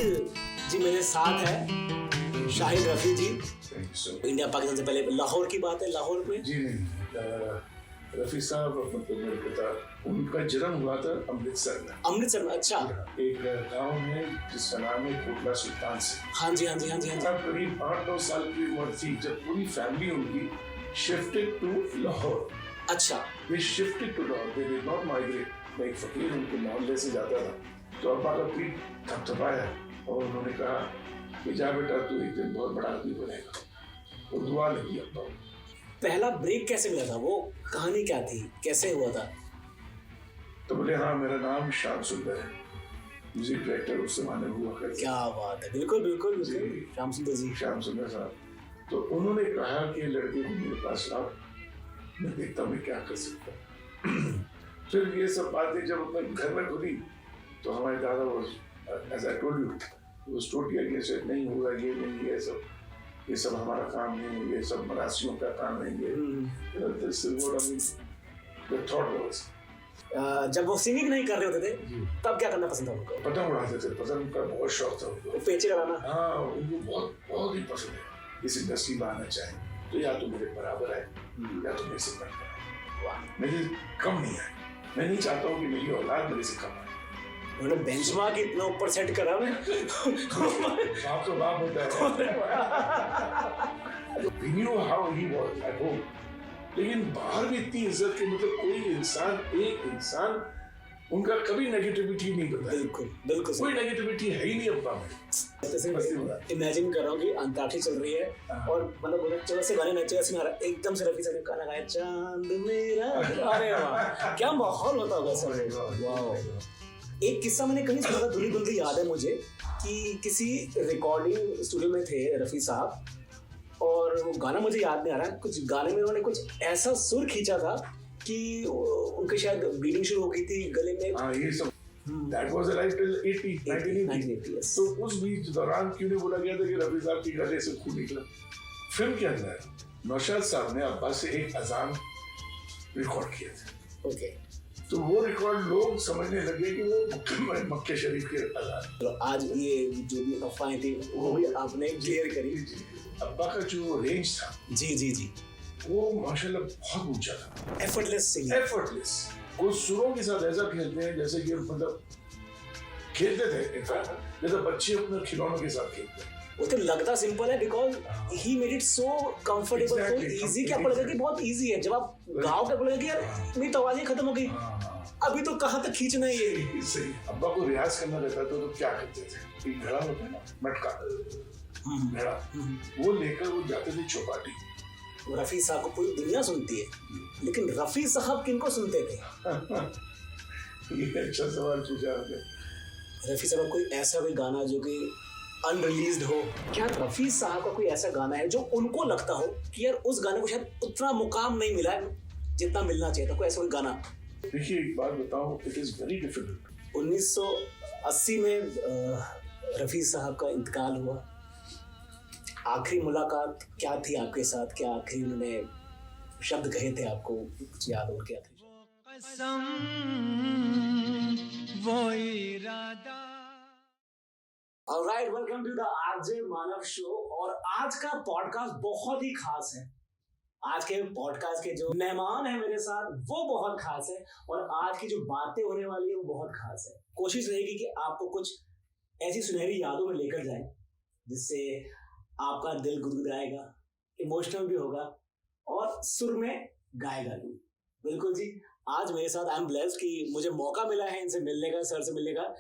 जी मेरे साथ है शाहिद रफी जी। इंडिया पाकिस्तान से पहले लाहौर की बात है, लाहौर में जी नहीं, रफी साहब मतलब मेरे पिता, उनका जन्म हुआ था अमृतसर में। अमृतसर में? अच्छा, एक गांव में जिसका नाम है कोटला सुल्तान से। हाँ जी हाँ जी हाँ जी हाँ जी। तब करीब 8-9 साल की उम्र थी जब पूरी फैमिली उनकी शिफ्टेड टू लाहौर। अच्छा, they shifted to Lahore, they did not migrate. मैं एक फकीर उनके मोहल्ले से जाता था तो अब्बा का पीठ थपथपाया और उन्होंने कहा कि जा बेटा तू एक दिन बहुत बड़ा आदमी बनेगा, और दुआ लगी अब्बा को। पहला ब्रेक कैसे मिला था, वो कहानी क्या थी, कैसे हुआ था? तो बोले हाँ मेरा नाम श्याम सुंदर है, म्यूजिक डायरेक्टर उस जमाने में हुआ करते। क्या बात है, बिल्कुल बिल्कुल बिल्कुल, श्याम सुंदर जी। श्याम सुंदर साहब, तो उन्होंने कहा कि लड़के को मेरे पास लाओ, मैं देखता हूँ मैं क्या कर सकता हूँ। फिर ये सब बातें जब अपने घर में खुली तो हमारे दादा वो एज आई टोल्ड यू वो स्टोर किया कि ऐसे नहीं होगा, ये नहीं, ये सब हमारा काम नहीं है, ये सब मरासियों का काम नहीं है। This is what I mean, the thought was. जब वो सिंगिंग नहीं कर रहे होते थे तब क्या करना पसंद था उनको? पतंग उड़ाते थे, पतंग का बहुत शौक था उनको। पेचे लगाना? हाँ, उनको बहुत बहुत ही पसंद है। इस इंडस्ट्री में आना चाहे तो या तो मेरे बराबर है या तो मेरे से बढ़कर है, मेरे कम नहीं है। मैं नहीं चाहता हूँ कि मेरी औलाद मेरे से कम है। उन्होंने बेंचमार्क इतना ऊपर सेट करा मैं। बाप तो बाप होता है। We knew how he was at home. लेकिन बाहर भी इतनी इज्जत के, मतलब कोई इंसान, एक इंसान उनका कभी नेगेटिविटी नहीं बताया। बिल्कुल बिल्कुल, कोई नेगेटिविटी है ही नहीं अब्बा में। इमेजिन कर रहा हूँ कि अंताक्षरी चल रही है और मतलब चलो से गाने नचे ऐसे मारा, एकदम से रफी साहब ने गाना गाया चांद मेरा। अरे वाह, क्या माहौल होता होगा सर। वाह, एक किस्सा मैंने कहीं सुना था, धुली धुंधली याद है मुझे, कि किसी रिकॉर्डिंग स्टूडियो में थे रफी साहब और वो गाना मुझे याद नहीं आ रहा है, कुछ गाने में उन्होंने कुछ ऐसा सुर खींचा था कि उनके शायद ब्लीडिंग शुरू हो गई थी गले में। हाँ, ये सब that was alive till 1980। yes। तो उस बीच दौरान क्यों नहीं बोला गया था कि रफी साहब की गले से खून निकला? फिल्म के अंदर नौशाद साहब ने अब्बा से एक अजान रिकॉर्ड किया था। ओके, तो वो रिकॉर्ड लोग समझने लगे कि वो मक्के शरीफ के अजान। तो आज ये जो भी अफवाहें थी वो भी आपने क्लियर करी। अब्बा का जो रेंज था, जी जी जी, वो माशाल्लाह बहुत ऊंचा था। Effortless singing, effortless. वो सुरों के साथ ऐसा खेलते हैं जैसे कि मतलब खेलते थे, इनफैक्ट जैसे बच्चे अपने खिलौनों के साथ खेलते हैं। वो तो लगता सिंपल है because he made it so comfortable, so easy कि आपको लगा कि बहुत इजी है। जब आप गाओ के आपको लगा कि यार मेरी तो आवाज ही खत्म हो गई, अभी तो कहाँ तक खींचना है ये। सही। अब्बा को रियाज करना रहता था तो क्या करते थे, एक घड़ा होता है ना, मटका घड़ा, वो लेकर वो जाते थे चौपाटी। रफी साहब को पूरी दुनिया सुनती है, लेकिन रफी साहब किनको सुनते थे? ये अच्छा सवाल पूछा आपने। रफी साहब कोई ऐसा कोई गाना जो कि अनरिलीज्ड हो? क्या रफी साहब का कोई ऐसा गाना है जो उनको लगता हो कि यार उस गाने को शायद उतना मुकाम नहीं मिला है जितना मिलना चाहिए था? कोई ऐसा कोई गाना? देखिए एक बात बताऊं, इट इज वेरी डिफिकल्ट। 1980 में रफी साहब का इंतकाल हुआ। आखिरी मुलाकात क्या थी आपके साथ? क्या आखिरी उन्होंने शब्द कहे थे आपको, कुछ याद हो? क्या वो इरादा। Alright, welcome to the RJ Manav show. और आज का पॉडकास्ट बहुत ही खास है। आज के पॉडकास्ट के जो मेहमान है मेरे साथ वो बहुत खास है, और आज की जो बातें होने वाली है वो बहुत खास है। कोशिश रहेगी कि आपको कुछ ऐसी सुनहरी यादों में लेकर जाए जिससे आपका दिल गुदगुदाएगा, इमोशनल भी होगा और सुर में गाएगा भी। बिल्कुल जी, आज मेरे साथ आई एम ब्लेस्ड कि मुझे मौका मिला है इनसे मिलने का, सर से मिलने का।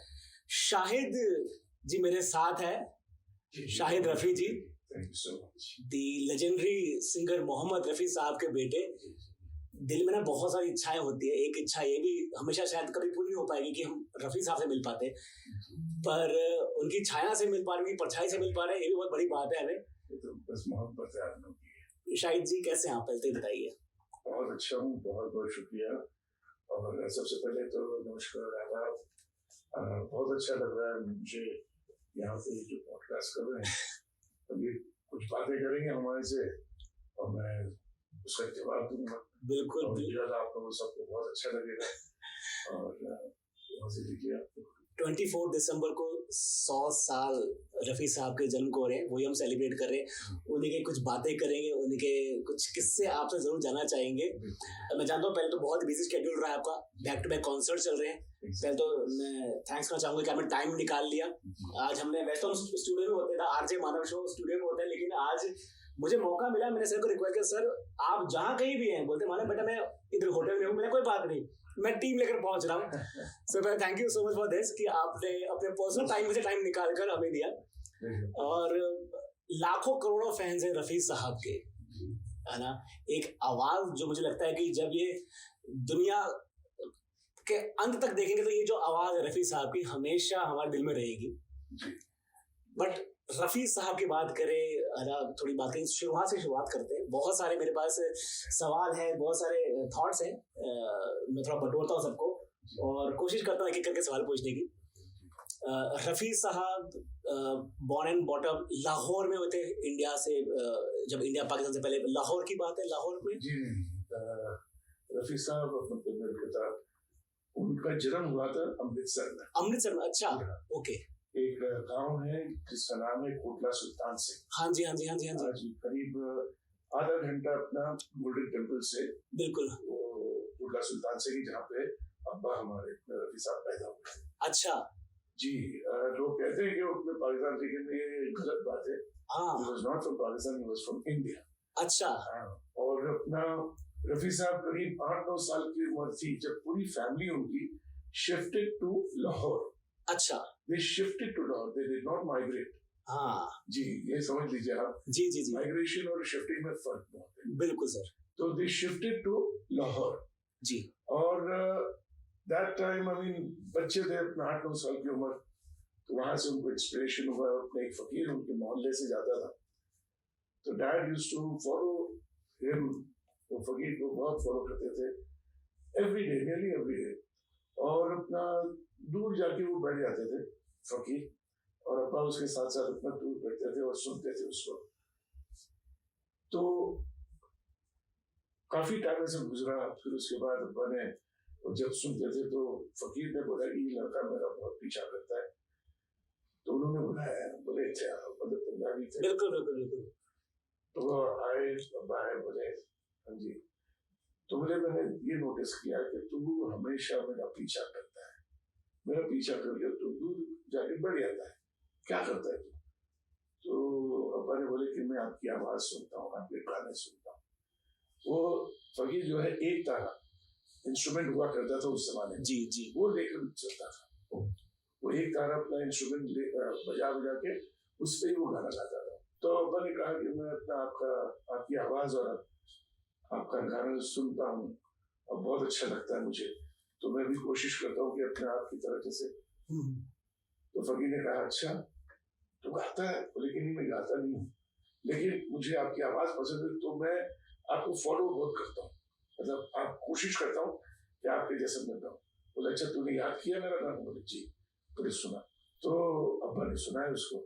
शाहिद जी मेरे साथ है, शाहिद रफी जी, दी लेजेंडरी सिंगर मोहम्मद रफी साहब के बेटे। दिल में ना बहुत सारी इच्छाएं होती है। एक इच्छा ये भी हमेशा शायद कभी पूरी नहीं हो पाएगी कि हम रफी साहब से मिल पाते, पर उनकी छाया से मिल पा रहे, उनकी परछाई से मिल पा रहे हैं, ये भी बहुत बड़ी बात है हमें। तो बस मोहब्बत है आदमी की। शाहिद जी कैसे हैं आप, पहले बताइए। बहुत अच्छा हूँ, बहुत बहुत शुक्रिया। और सबसे पहले तो नमस्कार, आदाब। बहुत अच्छा लग रहा है मुझे यहाँ पे जो पॉडकास्ट कर रहे हैं। अभी कुछ बातें करेंगे हमारे से और मैं उसका जवाब दूंगा। बिल्कुल, और आप लोगों सबको बहुत अच्छा लगेगा और मजे लीजिए। 24 दिसंबर को 100 साल रफ़ी साहब के जन्म को हो रहे हैं, वही हम सेलिब्रेट कर रहे हैं। उन्हीं के कुछ बातें करेंगे, उन्हीं के कुछ किस्से आपसे ज़रूर जानना चाहेंगे। मैं जानता हूँ पहले तो बहुत बिजी शेड्यूल रहा है आपका, बैक टू बैक कॉन्सर्ट चल रहे हैं। पहले तो मैं थैंक्स करना चाहूँगा कि आपने टाइम निकाल लिया। आज हमने वैसे तो स्टूडियो में होते था, आरजे मानव शो स्टूडियो में होता है, लेकिन आज मुझे मौका मिला, मैंने सर को रिक्वेस्ट किया, सर आप जहाँ कहीं भी हैं, बोलते माना बेटा मैं इधर होटल में हूँ, मैंने कोई बात नहीं, मैं टीम लेकर पहुंच रहा हूँ। सो मैं thank you so much for this कि आपने अपने पर्सनल टाइम में से टाइम निकाल कर हमें दिया। और लाखों करोड़ों फैंस हैं रफ़ी साहब के, है ना। एक आवाज जो मुझे लगता है कि जब ये दुनिया के अंत तक देखेंगे तो ये जो आवाज है रफ़ी साहब की हमेशा हमारे दिल में रहेगी। बट रफ़ी साहब की बात करें, थोड़ी बातें शुरुआत से शुरुआत करते हैं। बहुत सारे मेरे पास सवाल है, बहुत सारे थॉट्स हैं, मैं थोड़ा बटोरता हूँ सबको और कोशिश करता हूँ एक एक करके सवाल पूछने की। रफ़ी साहब born and brought up Lahore में हुए थे, इंडिया से जब इंडिया पाकिस्तान से पहले लाहौर की बात है, लाहौर में। जी रफ़ी साहब मतलब मेरे पिता, उनका जन्म हुआ था अमृतसर में। अमृतसर में, अच्छा, ओके। एक गांव है जिसका नाम है कोटला सुल्तान सिंह। हाँ जी, हाँ जी, हाँ जी, हाँ जी। करीब आधा घंटा अपना गोल्डन टेम्पल से, बिल्कुल, कोटला सुल्तान सिंह जहाँ पे अब्बा हमारे रफ़ी साहब पैदा हुए। अच्छा जी, लोग कहते हैं कि वो अपने पाकिस्तान, लेकिन ये गलत बात है। हाँ, he was not from Pakistan, he was from India। अच्छा। और अपना रफ़ी साहब करीब 8-9 साल की उम्र थी जब पूरी फैमिली उनकी शिफ्टेड टू लाहौर। अच्छा, they shifted to Lahore, they did not migrate। हाँ जी, ये समझ लीजिए आप। जी जी जी, माइग्रेशन और शिफ्टिंग में फर्क बहुत है। बिल्कुल सर। तो they shifted to लाहौर जी। और that time I mean बच्चे थे अपना 8-9 साल की उम्र, तो वहां से उनको इंस्पिरेशन हुआ। अपने एक फकीर उनके मोहल्ले से जाता था, तो dad used to follow him, वो फकीर को बहुत फॉलो करते थे every day, nearly every day. और अपना दूर जाके वो बैठ जाते थे फकीर, और अब्बा उसके साथ साथ अपना दूर बैठते थे और सुनते थे उसको। तो काफी टाइम ऐसे गुजरा। फिर उसके बाद अब्बा ने जब सुनते थे तो फकीर ने बोला कि ये लड़का मेरा बहुत पीछा करता है। तो उन्होंने बुलाया, बोले थे मतलब पंजाबी थे, बिल्कुल बिल्कुल बिल्कुल। तो वो आए, अब्बा आए, बोले हाँ जी। तो बोले मैंने ये नोटिस किया कि तू हमेशा मेरा पीछा करता है, मेरा पीछा करके तू दूर जाके बैठ जाता है, क्या करता है तू? तो अब्बा ने बोले कि मैं आपकी आवाज सुनता हूँ, आपके गाने सुनता हूँ। वो फकीर जो है एक तारा इंस्ट्रूमेंट हुआ करता था उस जमाने में, जी जी, वो लेकर चलता था। वो एक तारा अपना इंस्ट्रूमेंट बजा बजा के उस पर ही वो गाना गाता था। तो अब्बा ने कहा कि मैं अपना आपकी आवाज और आपका गाना सुनता हूँ और बहुत अच्छा लगता है मुझे, तो मैं भी कोशिश करता हूँ कि अपने आप की तरह जैसे। तो फकीर ने कहा अच्छा तो गाता है? लेकिन मैं गाता नहीं हूँ, लेकिन मुझे आपकी आवाज पसंद है तो मैं आपको फॉलो बहुत करता हूँ, मतलब आप कोशिश करता हूँ कि आपके जैसे मैं गाऊँ। बोले अच्छा तूने याद किया मेरा गाना? बोले जी। फिर सुना, तो अब्बा ने सुनाया उसको।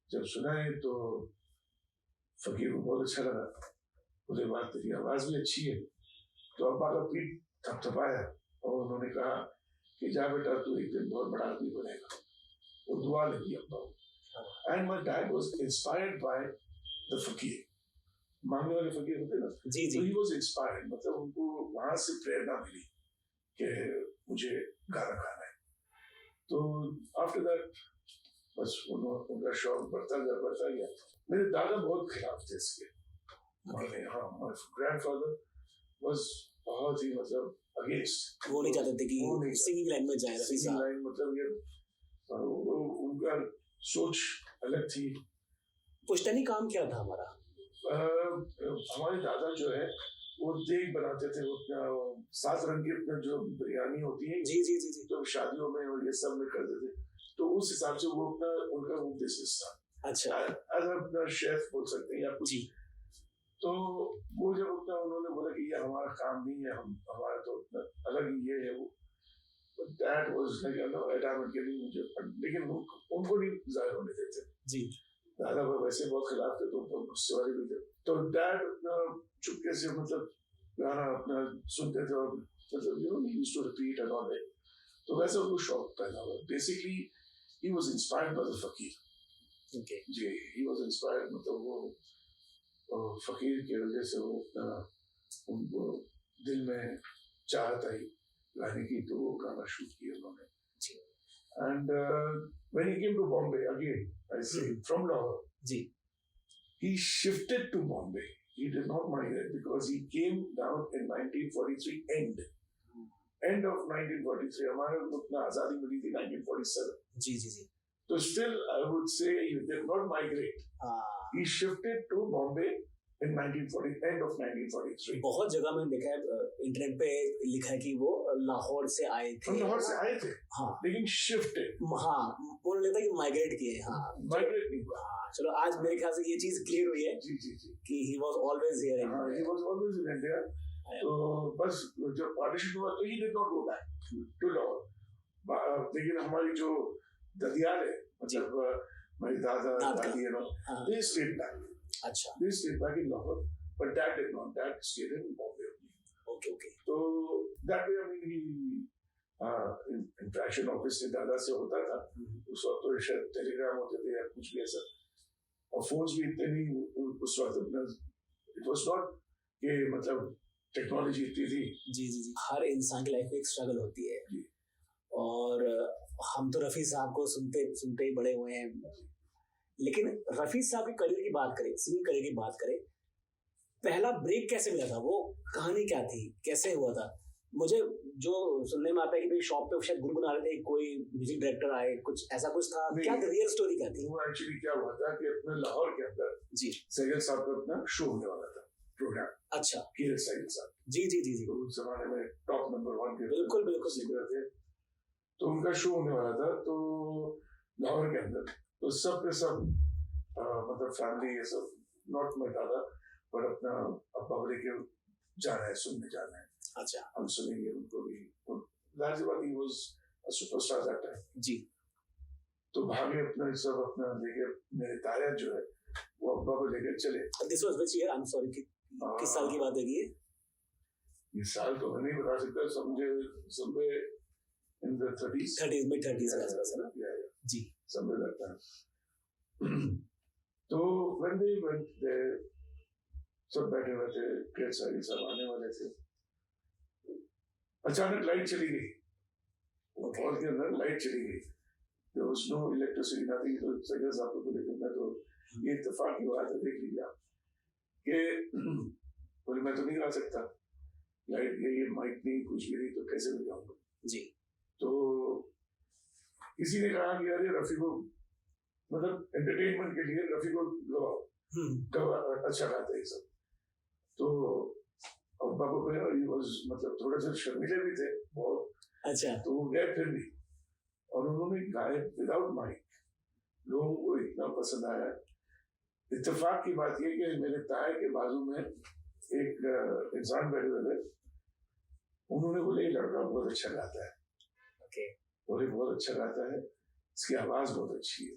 जब सुनाए तो फकीर को बहुत अच्छा लगा, बोले बात तेरी आवाज भी अच्छी है। तो अब्बा का पीठ थपथपाया और उन्होंने कहा कि जा बेटा तू एक दिन बहुत बड़ा आदमी बनेगा। वो दुआ लगी अब्बा को। And my dad was inspired by the फकीर, मांगने वाले फकीर होते ना, जी जी, ही वाज इंस्पायर्ड, मतलब उनको वहां से प्रेरणा मिली कि मुझे गाना गाना है। तो आफ्टर दैट बस उनका शौक बढ़ता गया। मेरे दादा बहुत खिलाफ थे इसके। हाँ, माय ग्रैंडफादर वाज बहुत ही मतलब अगेंस्ट, वो नहीं चाहते थे कि सिंगिंग लाइन में जाए। सिंगिंग लाइन मतलब ये उनका सोच अलग थी। पुश्तैनी काम क्या था हमारा? हमारे दादा जो है वो देग बनाते थे, वो 7 रंग की अपना जो बिरयानी होती है, जी जी जी जी, तो शादियों में और ये सब में करते थे। तो उस हिसाब से वो अपना उनका वो बिजनेस था। अच्छा, अपना शेफ बोल सकते हैं या कुछ। तो वो जब अपना उन्होंने बोला कि ये हमारा काम नहीं है, हमारा तो अलग ही ये है वो। That was like adamant के लिए मुझे, लेकिन उनको नहीं जाहिर होने देते जी। दादा वैसे बहुत खिलाफ थे, तो गुस्से वाले भी थे। तो डैड चुपके से मतलब गाना अपना सुनते थे और मतलब used to repeat and all that. तो वैसे उनको शौक पैदा हुआ. Basically he was inspired by the फकीर. Okay. जी, he was inspired, मतलब वो फकीर की वजह से वो अपना उनको दिल में चाहत आई गाने की, तो वो गाना शूट किया उन्होंने. And when he came to Bombay again, I say from Lahore, ji. he shifted to Bombay. He did not migrate because he came down in 1943 end of 1943. हमारे उतना आजादी मिली थी 1947. जी जी जी. So still I would say he did not migrate. He shifted to Bombay in 1940 end of 1943. बहुत जगह में देखा है internet पे लिखा है कि वो लाहौर से आए थे. लाहौर से आए थे. हाँ. लेकिन shifted. हाँ. उन्होंने लगता है कि माइग्रेट किए. हाँ. माइग्रेट नहीं हुआ. हाँ. चलो आज मेरे ख्याल से ये चीज क्लियर हुई है. जी जी जी. कि he was always here. हाँ. He was always in India. तो बस जब पार्टीशन हुआ तो he did not go back to Lahore. लेकिन हमारी जो ददियाल है, मतलब मेरे दादा दादी है ना, they stayed back. अच्छा. They stayed back in Lahore, but dad did not. Dad stayed in Bombay. Okay, okay. So that way, I mean, he interaction obviously दादा से होता था. उस वक्त तो शायद टेलीग्राम होते थे या कुछ भी ऐसा, और फोन्स भी इतने नहीं उस वक्त. It was not कि मतलब टेक्नोलॉजी इतनी थी. जी जी जी. हर इंसान की लाइफ में एक स्ट्रगल होती है. और हम तो रफी साहब को सुनते सुनते ही बड़े हुए हैं. लेकिन रफी साहब के करियर की बात करें, सिंगिंग करियर की बात करें, पहला ब्रेक कैसे मिला था, वो कहानी क्या थी, कैसे हुआ था? मुझे जो सुनने में आता है कि भाई शॉप पे शायद गुनगुना रहे थे, कोई म्यूजिक डायरेक्टर आए, कुछ ऐसा कुछ था. क्या रियल स्टोरी क्या थी? वो एक्चुअली क्या हुआ था कि अपने लाहौर के अंदर जी सैयद साहब का अपना शो होने वाला था, प्रोग्राम. अच्छा. सैयद साहब. जी जी जी जी. तो उस जमाने में टॉप नंबर 1 के बिल्कुल बिल्कुल सिंगर थे. तो उनका शो होने वाला था तो लाहौर के अंदर. तो सब के सब मतलब फैमिली ये सब, नॉट माय दादा पर अपना अब्बा बोले कि जाना है, सुनने जाना है. अच्छा. हम सुनेंगे उनको भी. ज़ाहिर सी बात, he was a superstar that time. जी. तो भागे अपना सब अपना लेके, मेरे ताया जो है वो अब्बा को लेकर चले. This was which year? I am sorry, किस साल की बात है ये? ये साल तो मैं नहीं बता सकता. समझे in the 30s. mid 30s के आसपास है ना? जी. समझ लगता है. तो when they went there, सब बैठे हुए थे, ढेर सारी सब आने वाले थे. अचानक लाइट चली गई. हॉल के अंदर लाइट चली गई. There was no electricity, nothing. तो सैयद साहब को लेकर मैं तो ये इत्तेफाक की बात है, देख लीजिए आप कि बोले मैं तो नहीं गा सकता, लाइट गई, माइक नहीं, कुछ भी नहीं, तो कैसे मैं गाऊंगा. जी. तो किसी ने कहा कि अरे रफी को, मतलब एंटरटेनमेंट के लिए रफी को गवाओ, अच्छा गाता है ये सब. तो अब्बा को कहा, मतलब थोड़ा सा शर्मीले भी थे बहुत. अच्छा. तो वो गए फिर भी, और उन्होंने गाए विदाउट माइक. लोगों को इतना पसंद आया. इत्तेफाक की बात यह कि मेरे ताए के बाजू में एक इंसान बैठे हुए थे. उन्होंने बोले ये लड़का बहुत अच्छा गाता है. बोले बहुत अच्छा गाता है, इसकी आवाज बहुत अच्छी है.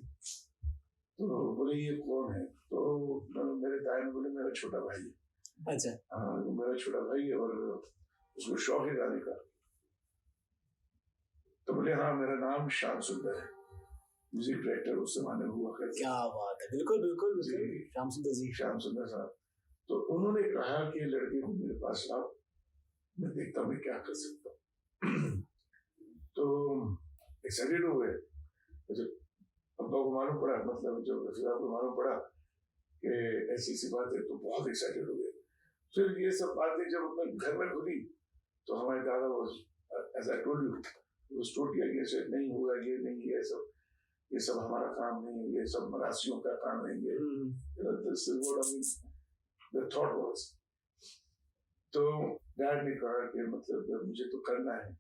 तो बोले ये कौन है? तो मेरे ताए ने बोले मेरा छोटा भाई है. अच्छा. हाँ, मेरा छोटा भाई है और उसको शौक है गाने का. तो बोले हाँ, मेरा नाम श्याम सुंदर है, म्यूजिक डायरेक्टर उस जमाने में हुआ करते. क्या बात है. बिल्कुल बिल्कुल श्याम सुंदर जी. श्याम सुंदर साहब. तो उन्होंने कहा कि लड़के को मेरे पास लाओ, मैं देखता हूँ मैं क्या कर सकता हूँ. तो एक्साइटेड हो गए. अब्बा को मालूम पड़ा, मतलब जब रफी साहब को मालूम पड़ा कि ऐसी सी बात है, तो बहुत एक्साइटेड हो गए. फिर ये सब बातें जब अपने घर में खुली तो हमारे दादा was, as I told you, वो टोटली अगेंस्ट, नहीं होगा ये नहीं, ये सब हमारा काम नहीं, ये सब मरासियों का काम नहीं है. This is what I mean, the thought was. तो डैड ने कहा कि मतलब मुझे तो करना है.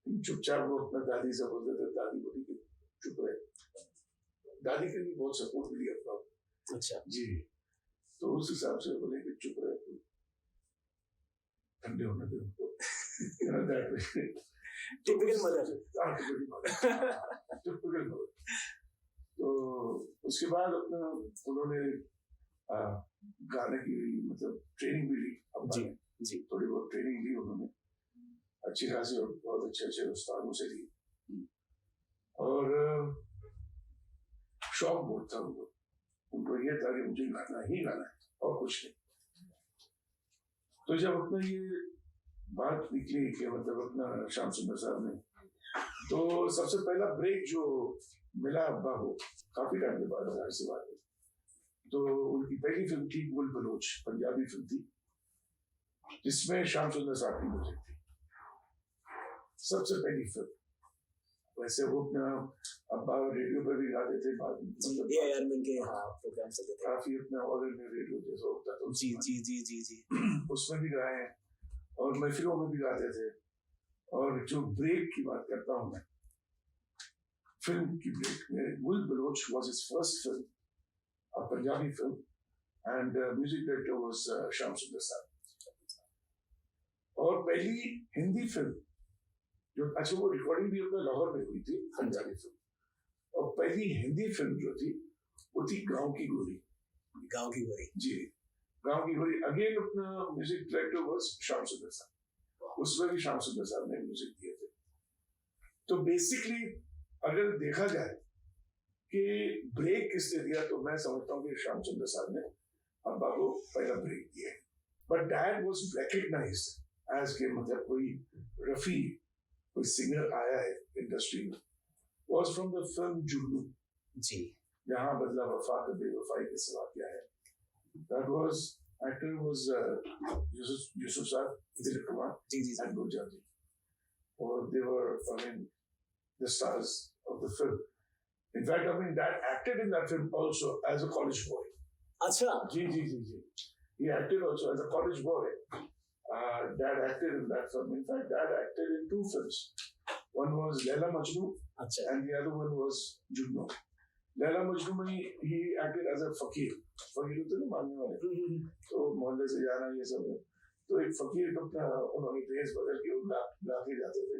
चुपचाप वो अपना दादी से बोलते थे. दादी बोली कि चुप रहे. दादी के भी बहुत सपोर्ट मिली अब्बा. अच्छा. जी. तो उस हिसाब से बोले कि चुप रहे, ठंडे होने दे उनको. Typical mother. Typical mother. तो उसके बाद अपना उन्होंने गाने की मतलब ट्रेनिंग भी ली. जी जी. थोड़ी बहुत ट्रेनिंग ली उन्होंने. अच्छी खासी और बहुत अच्छे अच्छे उस्तादों से ली। और शौक बहुत था उनको ये था कि मुझे गाना ही गाना है और कुछ नहीं। तो जब अपना ये बात निकली कि मतलब अपना श्याम सुंदर साहब ने, तो सबसे पहला ब्रेक जो मिला अब्बा को काफी टाइम के बाद, जाहिर सी बात है, तो उनकी पहली फिल्म थी गुल बलोच, पंजाबी फिल्म थी जिसमें श्याम सुंदर साहब की म्यूजिक थी, सबसे पहली फिल्म। वैसे वो अपना अब्बा रेडियो पर भी गाते थे, बाद मतलब के प्रोग्राम से थे काफी अपना ऑल इंडिया रेडियो जैसा होता था जी जी जी जी जी उसमें भी गाए हैं और महफिलों में भी गाते थे। और जो ब्रेक की बात करता हूँ मैं, फिल्म की ब्रेक में, Gul Baloch was his first film, a Punjabi film, and music director was Shyam Sundar Saab. और पहली हिंदी फिल्म जो, अच्छा वो रिकॉर्डिंग भी अपने लाहौर में हुई थी, पंजाबी फिल्म, और पहली हिंदी फिल्म जो थी वो थी गांव की गोरी। गांव की गोरी जी, गांव की गोरी। अगेन अपना म्यूजिक डायरेक्टर वाज श्याम सुंदर साहब, उसमें भी श्याम सुंदर साहब ने म्यूजिक दिए थे। तो बेसिकली अगर देखा जाए कि ब्रेक किसने दिया, तो मैं समझता हूँ कि श्याम सुंदर साहब ने अब्बा को पहला ब्रेक दिया है। But dad was recognised as के मतलब कोई रफी, कोई सिंगर आया है इंडस्ट्री में, वाज फ्रॉम द फिल्म जुगनू जी, जहाँ बदला वफा का बेवफाई के सिवा क्या है। That was, actor was Yusuf साहब, दिलीप कुमार जी जी एंड गुलजार जी, और they were I mean the stars of the film. In fact, I mean, Dad acted in that film also as a college boy. अच्छा जी. He acted also as a college boy. Dad acted in that film. In fact, Dad acted in 2 films. One was Laila Majnu, अच्छा and the other one was Jugno. Laila Majnu में he acted as a फकीर। फकीर होते ना मानने वाले, तो मोहल्ले से जाना ये सब है। तो एक फकीर को उन्होंने ड्रेस बदल के ला के जाते थे।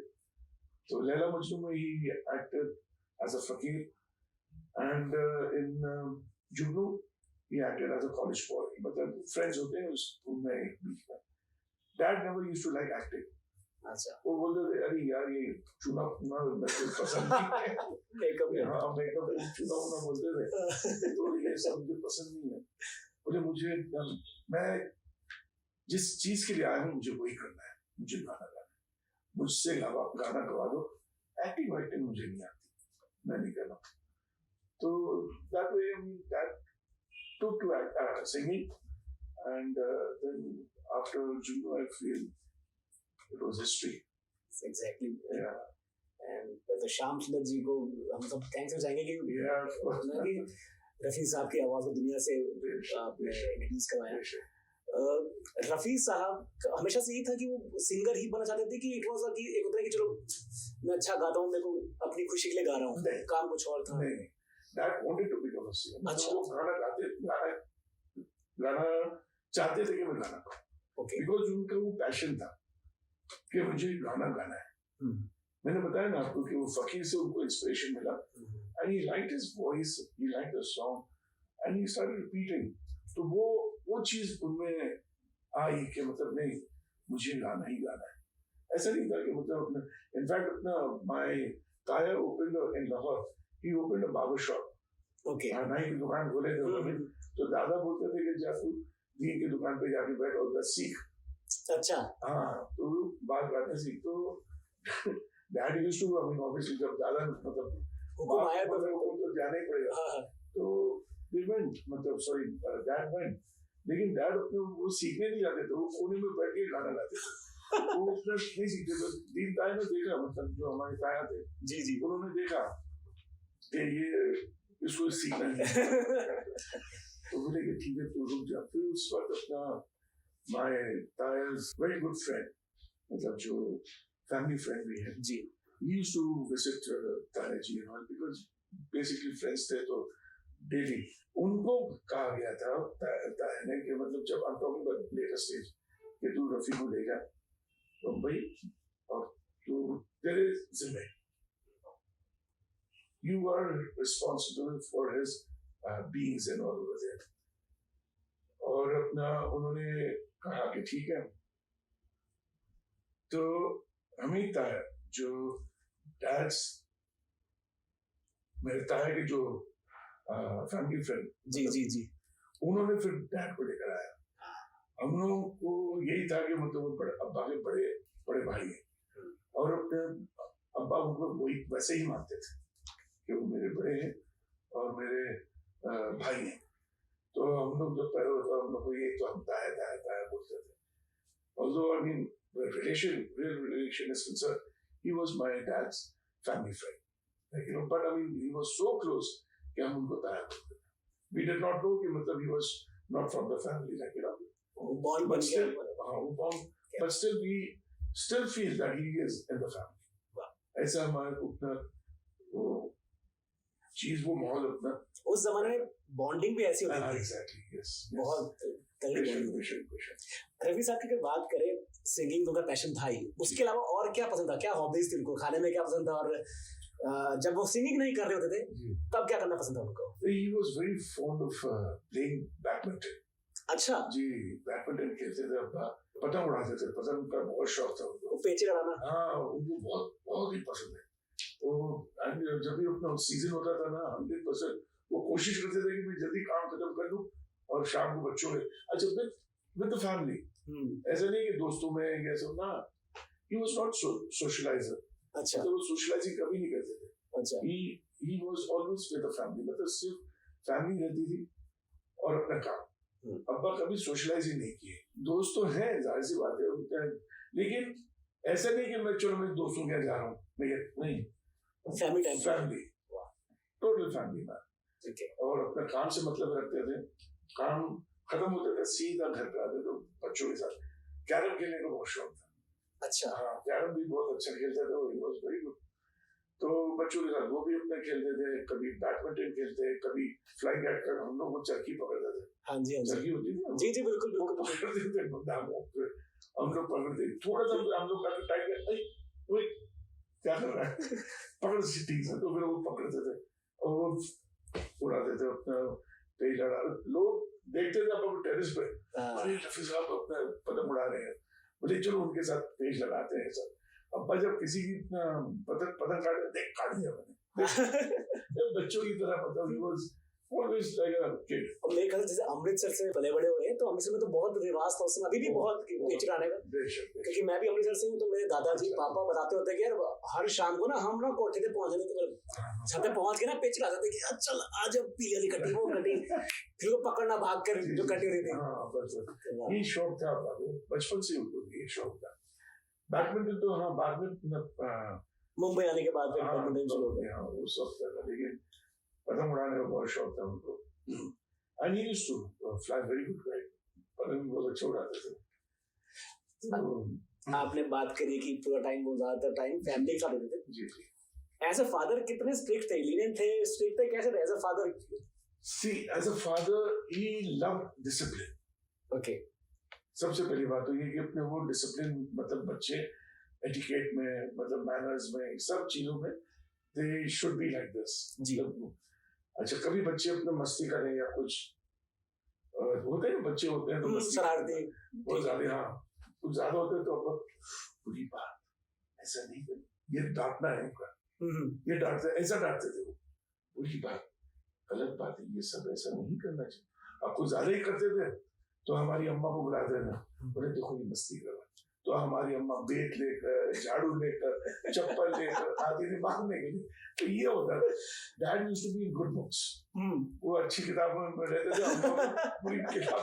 तो लैला मजनू में he acted as a फकीर, and in Jugnu he acted as a college boy। मतलब फ्रेंड्स होते हैं उनमें एक बीच में। Dad never used to like acting। अच्छा, वो बोलते थे अरे यार ये चुना पुना मुझे पसंद नहीं है। हाँ, मेकअप चुना पुना बोलते थे, तो ये सब मुझे पसंद नहीं है। बोले मुझे, मैं जिस चीज के लिए आया हूँ मुझे वही करना है, मुझे गाना गाना है, मुझसे गाना गवा दो, एक्टिंग वाइटिंग मुझे नहीं आती, मैं नहीं करना। तो that way that took to singing, and then after Juno I feel it was history। Exactly। Yeah। And तो श्याम सुंदर जी को हम सब थैंक्स चाहेंगे कि रफी साहब की आवाज को दुनिया से आपने इंट्रोड्यूस करवाया। रफी साहब हमेशा से यही था कि वो सिंगर ही बनना चाहते थे, कि इट वाज कि एक होता है कि चलो मैं अच्छा गाता हूँ, मेरे को अपनी खुशी के लिए गा रहा हूँ, काम कुछ और था। नहीं, Dad wanted to become a singer। अच्छा, वो गाना चाहते थे कि मैं गाना गाऊं, ओके, बिकॉज उनका वो पैशन था कि मुझे गाना गाना है। मैंने बताया ना आपको कि वो फकीर से उनको इंस्पिरेशन मिला, and he liked his voice, he liked the song, and he started repeating। तो वो चीज उनमें आई कि मतलब नहीं, मुझे गाना ही गाना है। ऐसा नहीं था कि मतलब अपना, इनफैक्ट अपना my ताया opened in Lahore, he opened a barber shop। Okay, नाई की दुकान खोले थे उन्होंने। तो दादा बोलते थे कि जा तू दी की दुकान पे जाके बैठ और बस सीख। अच्छा, हाँ, तो बात काटना सीख। तो dad used to, I mean obviously जब दादा मतलब हुक्म आया तो जाना ही पड़ेगा। तो they went, मतलब सॉरी डैड वेंट, लेकिन डैड अपने वो सीखने नहीं जाते थे, वो कोने में बैठ के गाना गाते थे। वो अपना नहीं सीखते थे। दीन ताया ने देखा, मतलब जो हमारे ताया थे जी जी, उन्होंने देखा कि ये इसको सीखना है। तो बोले कि ठीक है तो रुक जा। फिर उस वक्त अपना माय ताया's very good friend, मतलब जो फैमिली फ्रेंड भी है जी, he used to visit ताया जी and all, because basically friends थे, तो डेली उनको कहा गया था ताया ने कि मतलब जब I'm talking about later stage कि तू रफी को ले जा मुंबई और तू तेरे जिम्मे, you are responsible for his beings and all over there। और अपना उन्होंने कहा कि ठीक है। तो हमें ताया जो डैड्स मेरे ताया के जो फैमिली फ्रेंड जी जी जी। उन्होंने फिर डैड को लेकर आया। हम लोगों को यही था कि मतलब वो बड़े अब्बा के बड़े बड़े भाई हैं और अपने अब्बा उनको वही वैसे ही मानते थे कि वो मेरे बड़े हैं और मेरे भाई हैं। तो हम लोग जब पैदा होता हम लोग को ये तो हम ताया ताया ताया बोलते थे। Although I mean the real relation is concerned, he was my dad's family friend. Like, you know, but I mean he was so close कि हम उनको ताया बोलते थे। We did not know कि मतलब he was not from the family, like, you know. Bond But बन still, गया। but still we still feel that he is in the family. ऐसा हमारे को उतना वो चीज वो माहौल उतना उस जमाने में बॉन्डिंग भी ऐसी होती थी। exactly yes बहुत तगड़ी bonding। बेशक रवि साहब की अगर बात करें, सिंगिंग तो उनका पैशन था ही, उसके अलावा और क्या पसंद था? क्या हॉबीज थी उनको? खाने में क्या पसंद था? और जब वो सिंगिंग नहीं कर रहे होते थे तब क्या करना पसंद था उनको? he was very fond of playing badminton. अच्छा जी बैडमिंटन खेलते थे, अपना पतंग उड़ाते थे, पतंग का बहुत शौक था उनको। वो पेचे लड़ाना, हाँ उनको बहुत बहुत ही पसंद है। तो जब भी अपना सीजन होता था ना 100% वो कोशिश करते थे कि मैं जल्दी काम खत्म कर लूं और शाम को बच्चों में अच्छा विद द फैमिली। ऐसा नहीं कि दोस्तों में या सब ना, he was not socializer। अच्छा तो वो सोशलाइजिंग कभी नहीं करते थे। अच्छा he was always with the family, मतलब सिर्फ फैमिली रहती थी और अपना काम। अब्बा कभी सोशलाइजिंग नहीं किए। दोस्त तो हैं, जाहिर सी बात है, लेकिन ऐसा नहीं कि मैं चलो मैं दोस्तों के यहाँ जा रहा हूँ, नहीं, family time, family, total family man. और अपना काम से मतलब रखते थे, काम खत्म होता था सीधा घर पे आते थे बच्चों के साथ। कैरम खेलने का बहुत शौक था। अच्छा हाँ कैरम भी बहुत अच्छा खेलता था, ही वाज वेरी गुड। तो बच्चों के साथ वो भी अपने खेलते थे, कभी बैडमिंटन खेलते, कभी फ्लाइंग कैट का हम लोग वो चरखी पकड़ते थे। हाँ जी चरखी होती थी ना, जी जी बिल्कुल बिल्कुल पकड़ते थे हम लोग पकड़ते, थोड़ा सा हम लोग का टाइम क्या कर रहा है पकड़ ठीक से, तो फिर वो पकड़ते थे और वो उड़ाते थे अपना पेज लड़ा। लोग देखते थे अपन टेरिस पे, अरे रफी साहब अपना पतंग उड़ा रहे हैं, बोले चलो उनके साथ पेज लगाते हैं सब। अब्बा जब किसी की पतंग काट दिया मैंने बच्चों की तरह पतंग, he was always like a kid। और मेरे ख्याल से जैसे अमृतसर से पले बड़े हुए हैं, तो अमृतसर में तो बहुत रिवाज था उस समय, अभी भी बहुत पेच लगाने का। क्योंकि मैं भी अमृतसर से हूँ, तो मेरे दादाजी पापा बताते होते कि यार हर शाम को ना हम ना कोठे पे पहुंच जाते थे, छत पे पहुंच के ना पेच लगाते थे कि चल आज पी वाली कटी वो कटी, फिर वो पकड़ना भाग कर जो कटी हुई थी। ये शौक था बचपन से, उनको ये शौक था। बैडमिंटन तो हाँ बाद में मुंबई आने के बाद बैडमिंटन शुरू हो गया, वो शौक था, लेकिन पतंग उड़ाने का बहुत शौक था उनको। And he used to fly very good kite, पतंग बहुत अच्छा उड़ाते थे। तो आपने बात करी कि पूरा टाइम वो ज्यादातर टाइम फैमिली के साथ देते थे। जी एज अ फादर कितने स्ट्रिक्ट थे? लीनियंट थे, स्ट्रिक्ट थे, कैसे थे as a father? See, as a father, he loved discipline। Okay। सबसे पहली बात तो ये कि अपने वो डिसिप्लिन, मतलब बच्चे एटिकेट में, मतलब मैनर्स में, सब चीजों में they should be like this। जी। अच्छा कभी बच्चे अपने मस्ती करें या कुछ होते हैं, बच्चे होते हैं तो मस्ती शरारती बहुत ज्यादा, हाँ कुछ ज्यादा होते हैं तो अब बुरी बात, ऐसा नहीं कर, ये डांटना है उनका, ये डांटते, ऐसा डांटते थे वो, बुरी बात, गलत बात है, ये सब ऐसा नहीं करना चाहिए। अब कुछ ज्यादा ही करते थे तो हमारी अम्मा को बुलाते थे, बोले देखो ये मस्ती कर रहा, तो हमारी अम्मा बेट लेकर, झाड़ू लेकर, चप्पल लेकर आती थी मारने के लिए। तो ये होता था। Dad used to be in good books, वो अच्छी किताबों में रहते थे, हम पूरी किताब।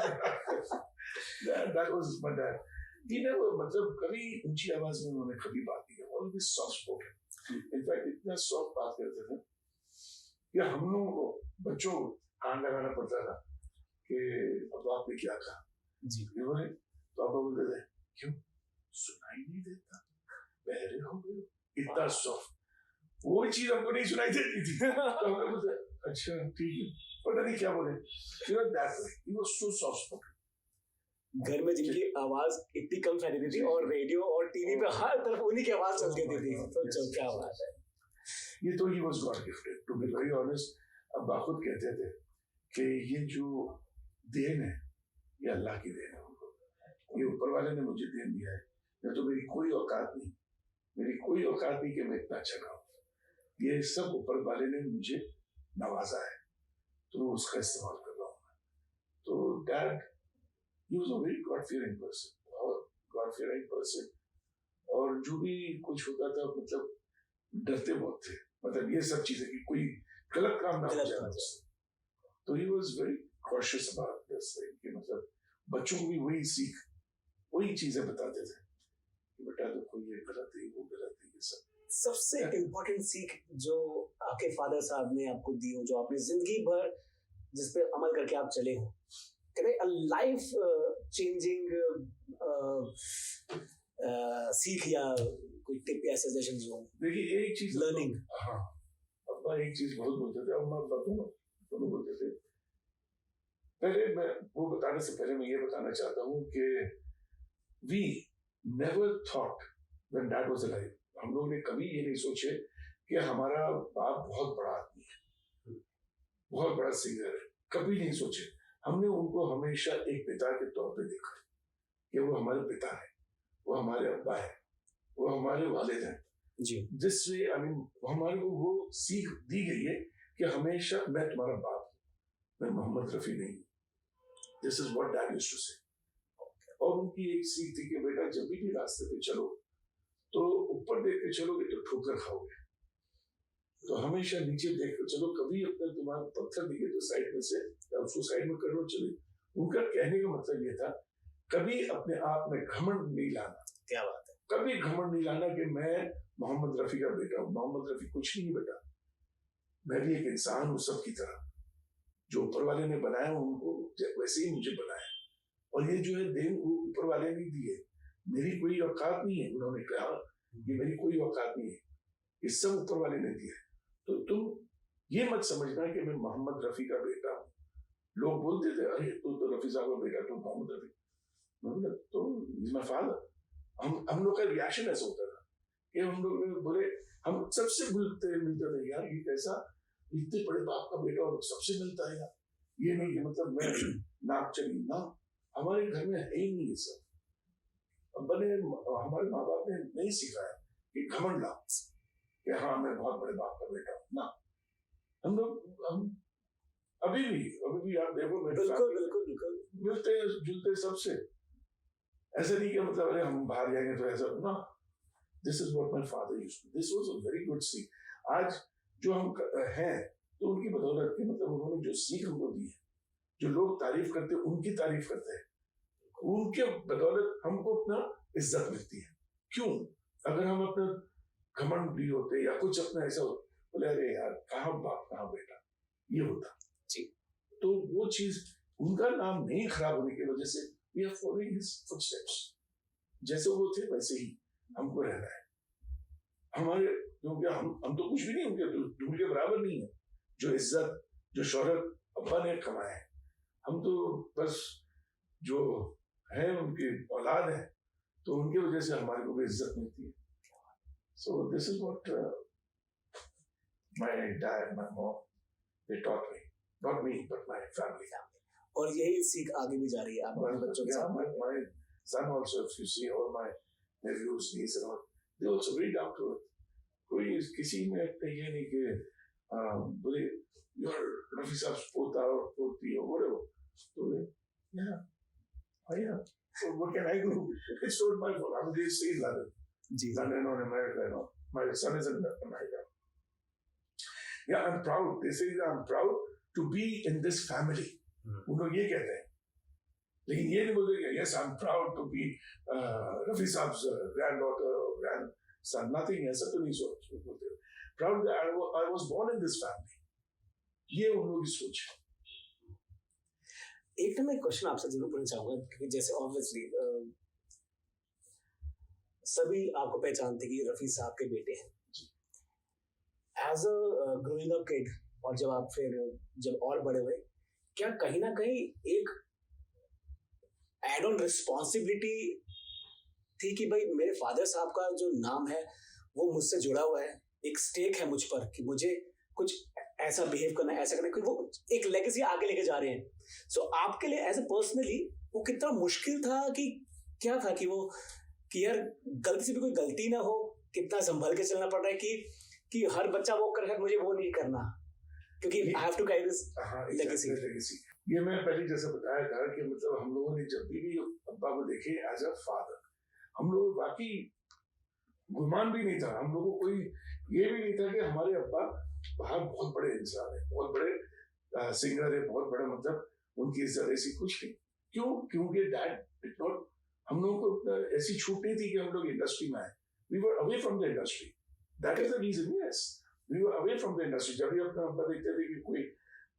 That was my dad. He never, मतलब कभी ऊंची आवाज में उन्होंने कभी बात नहीं की, ऑलवेज सॉफ्ट स्पोकन। इनफैक्ट इतना सॉफ्ट बात करते थे कि हम लोगों को बच्चों कान लगाना पड़ता था कि अब आपने क्या कहा जी, बोले तो आप बोलते थे क्यों सुनाई नहीं देता, बहरे हो गए, इतना सॉफ्ट, वो चीज हमको नहीं सुनाई देती थी। तो हम बोलते अच्छा ठीक है, पता नहीं क्या बोले, he was so soft spoken। घर में जिनकी आवाज इतनी कम फैलती थी और रेडियो और टीवी पे हर तरफ उन्हीं की आवाज चलती थी, तो चल क्या बात है। ये तो he was God gifted, to be very honest। अब्बा खुद कहते थे कि ये जो देन है ये अल्लाह की देन है, ये ऊपर वाले ने मुझे देन दिया है, या तो मेरी कोई औकात नहीं मेरी कोई औकात नहीं कि मैं इतना अच्छा गाऊं, ये सब ऊपर वाले ने मुझे नवाजा है, तो उसका इस्तेमाल कर रहा हूँ। तो dad he was a very God fearing person, और गॉड फीयरिंग पर्सन, और जो भी कुछ होता था मतलब डरते बहुत थे, मतलब ये सब चीजें कि कोई गलत काम ना हो जाए मुझसे। तो he was very cautious about this thing कि मतलब बच्चों को भी वही सीख, वही चीजें बताते थे कि बेटा देखो ये गलत है, वो गलत है, ये सब। सबसे इम्पोर्टेंट सीख जो आपके फादर साहब ने आपको दी हो, जो आपने जिंदगी भर जिस पे अमल करके आप चले हो, कहते अ लाइफ चेंजिंग सीख या कोई टिप या सजेशन हो? देखिए एक चीज लर्निंग, हाँ, अब्बा एक चीज बहुत बोलते थे, अम्मा दोनों बोलते थे। पहले मैं वो बताने से पहले मैं ये बताना चाहता हूँ कि we never thought when dad was alive, हम लोग ने कभी ये नहीं सोचे कि हमारा बाप बहुत बड़ा आदमी है, बहुत बड़ा सिंगर है, कभी नहीं सोचे। हमने उनको हमेशा एक पिता के तौर पे देखा कि वो हमारे पिता है, वो हमारे अब्बा है, वो हमारे वालिद हैं जी। जिससे हमारे को वो सीख दी गई है कि हमेशा मैं तुम्हारा बाप हूँ, मैं मोहम्मद रफी नहीं हूँ। This is what dad used to say. और उनकी एक सीख थी कि बेटा जब भी रास्ते पे चलो तो ऊपर देख के चलोगे तो ठोकर खाओगे, तो हमेशा नीचे देख कर चलो, कभी अपने तुम्हारा पत्थर दिखे तो साइड में से उसको साइड में कर लो चले। उनका कहने का मतलब ये था कभी अपने आप में घमंड नहीं लाना। क्या बात है। कभी घमंड नहीं लाना कि मैं मोहम्मद रफी का बेटा हूँ। मोहम्मद रफी कुछ नहीं बेटा, मैं भी एक इंसान हूँ सबकी तरह, जो ऊपर वाले ने बनाया उनको वैसे ही मुझे बनाया, और ये जो है देन वो ऊपर वाले ने दी है, मेरी कोई औकात नहीं है। उन्होंने कहा ये मेरी कोई औकात नहीं है, ये सब ऊपर वाले ने दिया है। तो तुम ये मत समझना कि मैं मोहम्मद रफी का बेटा हूँ। लोग बोलते थे अरे तू तो रफी साहब का बेटा, तू मोहम्मद रफी, तो इज माय फादर। हम लोग का रिएक्शन ऐसा होता था कि हम लोग बोले, हम सबसे मिलते थे यार ये कैसा इतने बड़े बाप का बेटा और सबसे मिलता है यार, ये नहीं है मतलब मैं नाक चली ना, हमारे घर में है ही नहीं ये सब। हमारे माँ बाप ने नहीं सिखाया कि घमंड ला कि हाँ मैं बहुत बड़े बाप का बेटा हूँ ना। हम अभी भी आप देखो बिल्कुल मिलते जुलते सबसे, ऐसा नहीं कि मतलब अरे हम बाहर जाएंगे तो ऐसा ना। This is what my father used to, this was a very good सीख। आज जो हम हैं तो उनकी बदौलत की, मतलब उन्होंने जो सीख हमको दी है, जो लोग तारीफ करते हैं उनकी तारीफ करते हैं, उनके बदौलत हमको अपना इज्जत मिलती है। क्यों? अगर हम अपना घमंड भी होते या कुछ अपना ऐसा होता, बोले अरे यार कहाँ बाप कहाँ बेटा, ये होता जी। तो वो चीज उनका नाम नहीं खराब होने की वजह से we are following his footsteps, जैसे वो थे वैसे ही हमको रहना है। हमारे क्योंकि हम तो कुछ भी नहीं, उनके बराबर नहीं है। जो इज्जत जो शोहरत अब्बा ने कमाए, हम तो बस जो है उनकी औलाद है, तो उनके वजह से हमारे को भी इज्जत मिलती है। So this is what my dad, my mom, they taught me, not me but my family. और यही सीख आगे भी जा रही है आप अपने बच्चों के साथ। My son also, if you see all my nephews, niece and all, they also very down to earth. कोई किसी में ये नहीं कि बोले यार रफी साहब पोता और पोती और whatever, तो yeah, so what can I do? It's not my fault. I'm just saying London. London or America, you know. My son is in America. Yeah, I'm proud. They say that I'm proud to be in this family. वो लोग ये कहते हैं, लेकिन ये नहीं बोलते कि yes, I'm proud to be Rafi साहब's granddaughter or grandson. Nothing ऐसा तो नहीं बोलते। Proud that I was born in this family. ये उन लोगों की सोच है। एक तो मैं क्वेश्चन आपसे जरूर पूछना चाहूंगा, क्योंकि जैसे ऑब्वियसली सभी आपको पहचानते कि रफी साहब के बेटे हैं। As a growing up kid, और जब आप फिर जब और बड़े हुए, क्या कहीं ना कहीं एक एड ऑन रिस्पॉन्सिबिलिटी थी कि भाई मेरे फादर साहब का जो नाम है वो मुझसे जुड़ा हुआ है, एक स्टेक है मुझ पर कि मुझे कुछ ऐसा बिहेव करना है, ऐसा करना है, क्योंकि वो एक लेगेसी आगे लेके जा रहे हैं। सो आपके लिए एज ए पर्सनली वो कितना मुश्किल था कि क्या था कि वो कि यार गलती से भी कोई गलती ना हो, कितना संभल के चलना पड़ रहा है कि हर बच्चा वो कर मुझे वो नहीं करना, क्योंकि I have to carry this legacy. ये मैं पहले जैसे बताया था कि मतलब हम लोगों ने जब भी अब्बा को देखे एज अ फादर, हम लोग बाकी गुमान भी नहीं था, हम लोगों को कोई ये भी नहीं था कि हमारे अब्बा बाहर बहुत बड़े इंसान है, बहुत बड़े सिंगर है, बहुत बड़ा, मतलब उनकी इज्जत ऐसी कुछ नहीं। क्यों? क्योंकि डैड डिड नॉट, हम लोगों को ऐसी छूट नहीं थी कि हम लोग इंडस्ट्री में आए। We were away from the industry, that is the reason. Yes, we were away from the industry. जब भी अपना अब्बा देखते थे कि कोई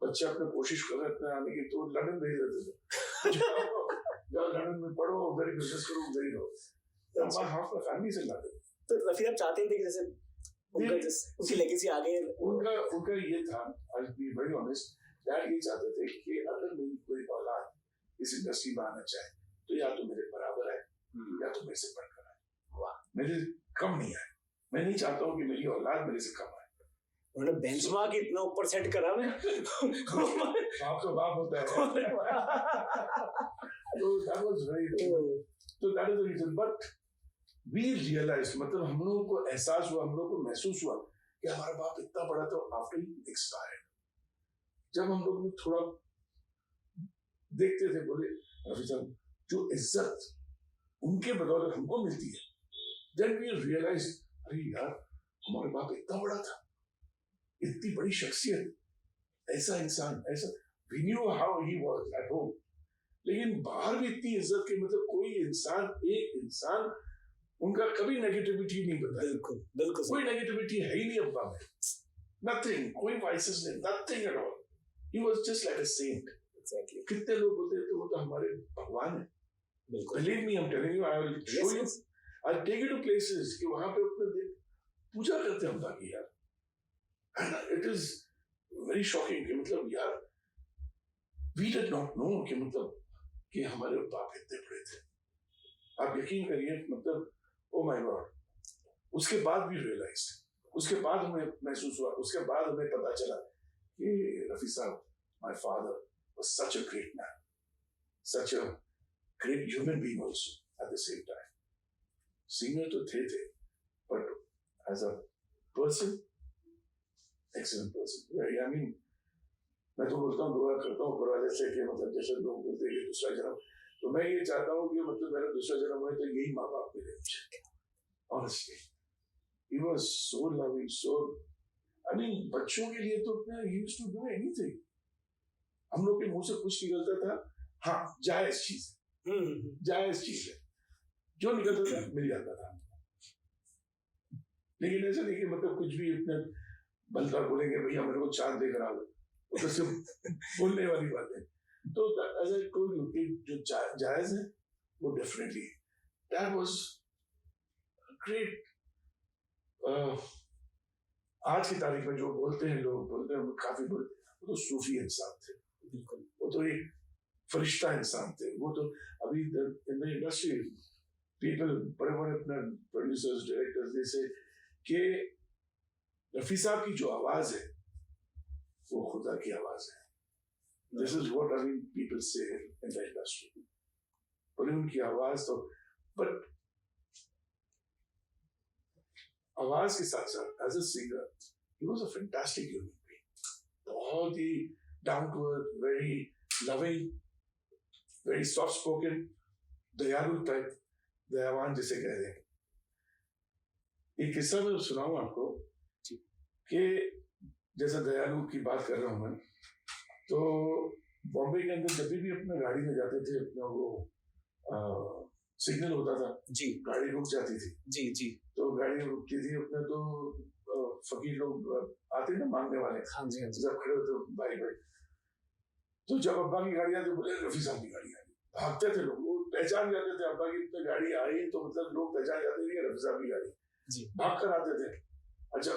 बच्चा अपने कोशिश कर रहे अपने आने की, तो लंदन भेज देते थे जाओ लंदन में पढ़ो, उधर ही बिजनेस करो, उधर ही रहो। हमारे हाफ का फैमिली से लाते। तो रफी आप चाहते थे कि जैसे उनकी लेगेसी आगे, उनका ये था, आई बी वेरी ऑनेस्ट, डैड ये चाहते थे कि अगर मेरी कोई औलाद इस इंडस्ट्री में आना चाहे तो या तो मेरे बराबर है या तो मेरे से बढ़कर आए, मेरे कम नहीं आए। मैं नहीं चाहता हूँ कि मेरी औलाद मेरे से कम आए। उन्होंने बेंचमार्क इतना ऊपर सेट करा मैं बाप तो बाप होता है तो that was very, so that is the reason. But we realized, मतलब हम लोगों को एहसास हुआ, हम लोगों को महसूस हुआ कि हमारा बाप इतना बड़ा था after he expired। जब हम लोग थोड़ा देखते थे, बोले रफी साहब जो इज्जत उनके बदौलत हमको मिलती है, then we realized, अरे यार हमारे बाप इतना बड़ा था, इतनी बड़ी शख्सियत, ऐसा इंसान, ऐसा we knew how he was at home, लेकिन बाहर भी इतनी इज्जत के, मतलब कोई इंसान, एक इंसान उनका कभी नेगेटिविटी नहीं बताया। बिल्कुल बिल्कुल कोई नेगेटिविटी है ही नहीं अब्बा में, नथिंग, कोई वाइसेस नहीं, nothing at all. He was just like a saint. Exactly. कितने लोग होते हैं तो वो तो हमारे भगवान है। बिल्कुल। Believe me, I am telling you, I will show you, I take you to places कि वहां पे अपने पूजा करते हैं अब्बा की यार, and it is very shocking कि मतलब यार वी डिड नॉट नो कि मतलब कि हमारे बाप इतने बड़े थे। आप यकीन करिए, मतलब ओ माय गॉड, उसके बाद भी रियलाइज, उसके बाद हमें महसूस हुआ, उसके बाद हमें पता चला कि रफी साहब, my father was such a great man, such a great human being also at the same time. Singer तो थे but as a person, excellent person. I mean, मैं तो बोलता हूँ, दुआ करता हूँ ऊपर वाले से कि मतलब जैसे लोग बोलते हैं दूसरा जन्म, तो मैं ये चाहता हूँ कि मतलब मेरा दूसरा जन्म हो तो यही माँ बाप मिले मुझे। Honestly, he was so loving, so, I mean, बच्चों के लिए तो अपना he used to do anything। हम लोग के मुंह से कुछ निकलता था, हाँ जायज चीज है, जायज चीज है, जो निकलता था मिल जाता था। लेकिन ऐसा नहीं कि मतलब कुछ भी इतना बलता बोलेंगे भैया मेरे को चांद देकर आ लो, तो सिर्फ बोलने वाली बात है। तो ऐसा कोई जो जायज है वो डेफिनेटली, दैट वाज ग्रेट। आज की तारीख में जो बोलते हैं लोग, बोलते हैं काफी बोलते हैं, वो तो सूफी इंसान थे, बिल्कुल, वो तो एक फरिश्ता इंसान थे। वो तो अभी इन द इंडस्ट्री पीपल, बड़े बड़े अपने प्रोड्यूसर्स, डायरेक्टर्स, जैसे कि रफी साहब की जो आवाज है वो खुदा की आवाज है। This is what I mean people से इन द इंडस्ट्री। पर उनकी आवाज तो, बट आवाज के साथ साथ as a singer he was a fantastic human being. बहुत ही down to earth, very loving, very soft spoken, दयालु टाइप, दयावान जिसे कह रहे हैं। एक किस्सा मैं सुनाऊं आपको कि जैसे दयालु की बात कर रहा हूं मैं, तो बॉम्बे के अंदर जब भी अपना गाड़ी में जाते थे, अपना वो सिग्नल होता था जी, गाड़ी रुक जाती थी जी जी, तो गाड़ी रुकती थी अपने, तो फकीर लोग आते ना मांगने वाले, हाँ जी हाँ जी, जब खड़े होते भाई भाई, तो जब अब्बा की गाड़ी आती बोले रफी साहब की गाड़ी आई, भागते थे लोग, वो पहचान जाते थे अब्बा की गाड़ी आई तो मतलब लोग पहचान जाते थे रफी साहब की गाड़ी जी, भाग कर आते थे। अच्छा,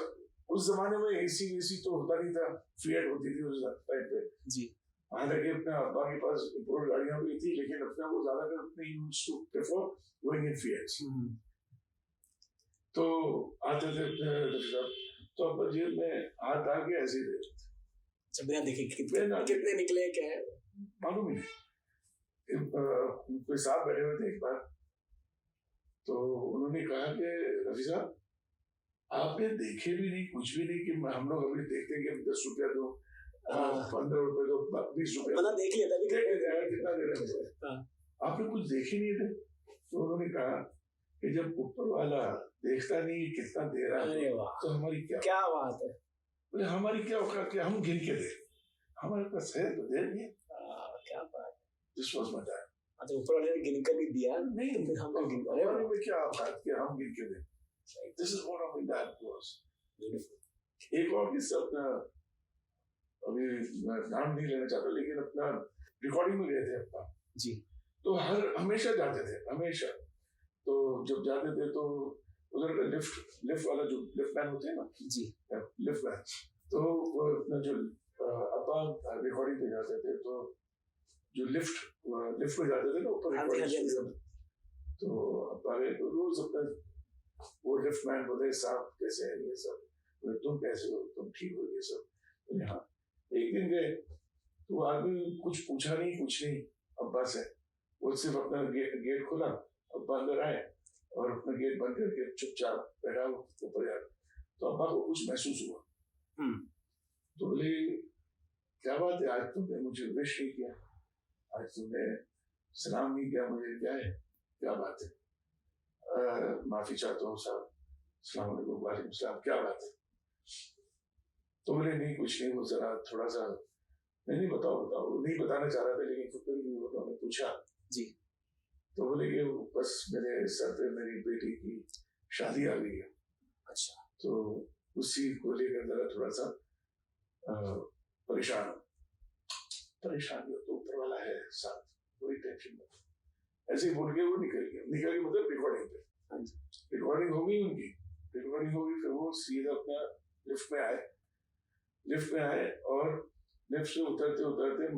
उस जमाने में एसी तो होता नहीं था, फिएट होती थी उस टाइम पे जी। हालांकि अपने अब्बा के पास इंपोर्ट गाड़ियां भी थी, लेकिन अपना वो ज्यादातर अपने used to prefer going in Fiats. तो आते थे अपने, तो अब जेब में हाथ डाल के ऐसे ही दे जब बिना देखे कितने निकले क्या है मालूम ही नहीं। कोई साहब बैठे हुए थे एक बार, तो उन्होंने कहा कि रफी साहब आपने देखे भी नहीं, कुछ भी नहीं कि हम लोग अभी देखते हैं कि 10 रुपया दो, 15 रुपए दो, 20 रुपया बना देख लिया था देख लेते हैं कितना दे रहे हैं। आपने कुछ देख ही नहीं थे। तो उन्होंने कहा कि जब ऊपर वाला देखता नहीं है कितना दे रहा है तो हमारी क्या बात है। बोले हमारी क्या औकात कि हम गिन के दे, हमारे पास है तो दे दिए। क्या बात। This was my time. अच्छा, ऊपर वाले ने गिन कर नहीं दिया, नहीं तो फिर हम गिन कर, हमारे में क्या औकात कि हम गिन के दे। This is what of that was beautiful. एक और किस्सा अपना, अभी मैं नाम नहीं लेना चाहता, लेकिन अपना रिकॉर्डिंग में गए थे अपना जी। तो हमेशा जाते थे, हमेशा। तो जब जाते थे तो उधर का लिफ्ट वाला जो लिफ्ट मैन होते हैं ना जी, लिफ्ट मैन, तो वो अपना जो अपा रिकॉर्डिंग पे जाते थे, तो जो लिफ्ट में जाते थे ना ऊपर रिकॉर्डिंग, तो अपा गए तो रोज अपना वो लिफ्ट मैन बोले साहब कैसे है ये सब, बोले तुम कैसे हो, तुम ठीक हो ये सब। तो यहाँ एक दिन गए तो आदमी कुछ पूछा नहीं, कुछ नहीं, अब्बा से वो सिर्फ अपना गेट खोला, अब्बा अंदर आए और अपना गेट बंद करके चुपचाप बैठा ऊपर यार। तो अब्बा को कुछ महसूस हुआ, तो बोले क्या बात है, आज तुमने मुझे विश नहीं किया, आज तुमने सलाम नहीं किया मुझे, क्या है, क्या बात है? माफी चाहता हूँ साहब, अस्सलाम वालेकुम। वालेकुम सलाम, क्या बात है? तो बोले नहीं कुछ नहीं, वो जरा थोड़ा सा नहीं बताओ, नहीं बताना चाह रहा था लेकिन खुद भी उन्होंने पूछा जी। तो बोले कि बस मेरे सर पे मेरी बेटी की शादी आ गई है। अच्छा। तो उसी को लेकर जरा थोड़ा सा परेशान हो, तो ऊपर वाला है साथ, कोई टेंशन नहीं। ऐसे ही बोल के वो निकल गया मतलब रिकॉर्डिंग पे। रिकॉर्डिंग हो गई उनकी, फिर वो सीधा अपना लिफ्ट में आए और लिफ्ट से उतरते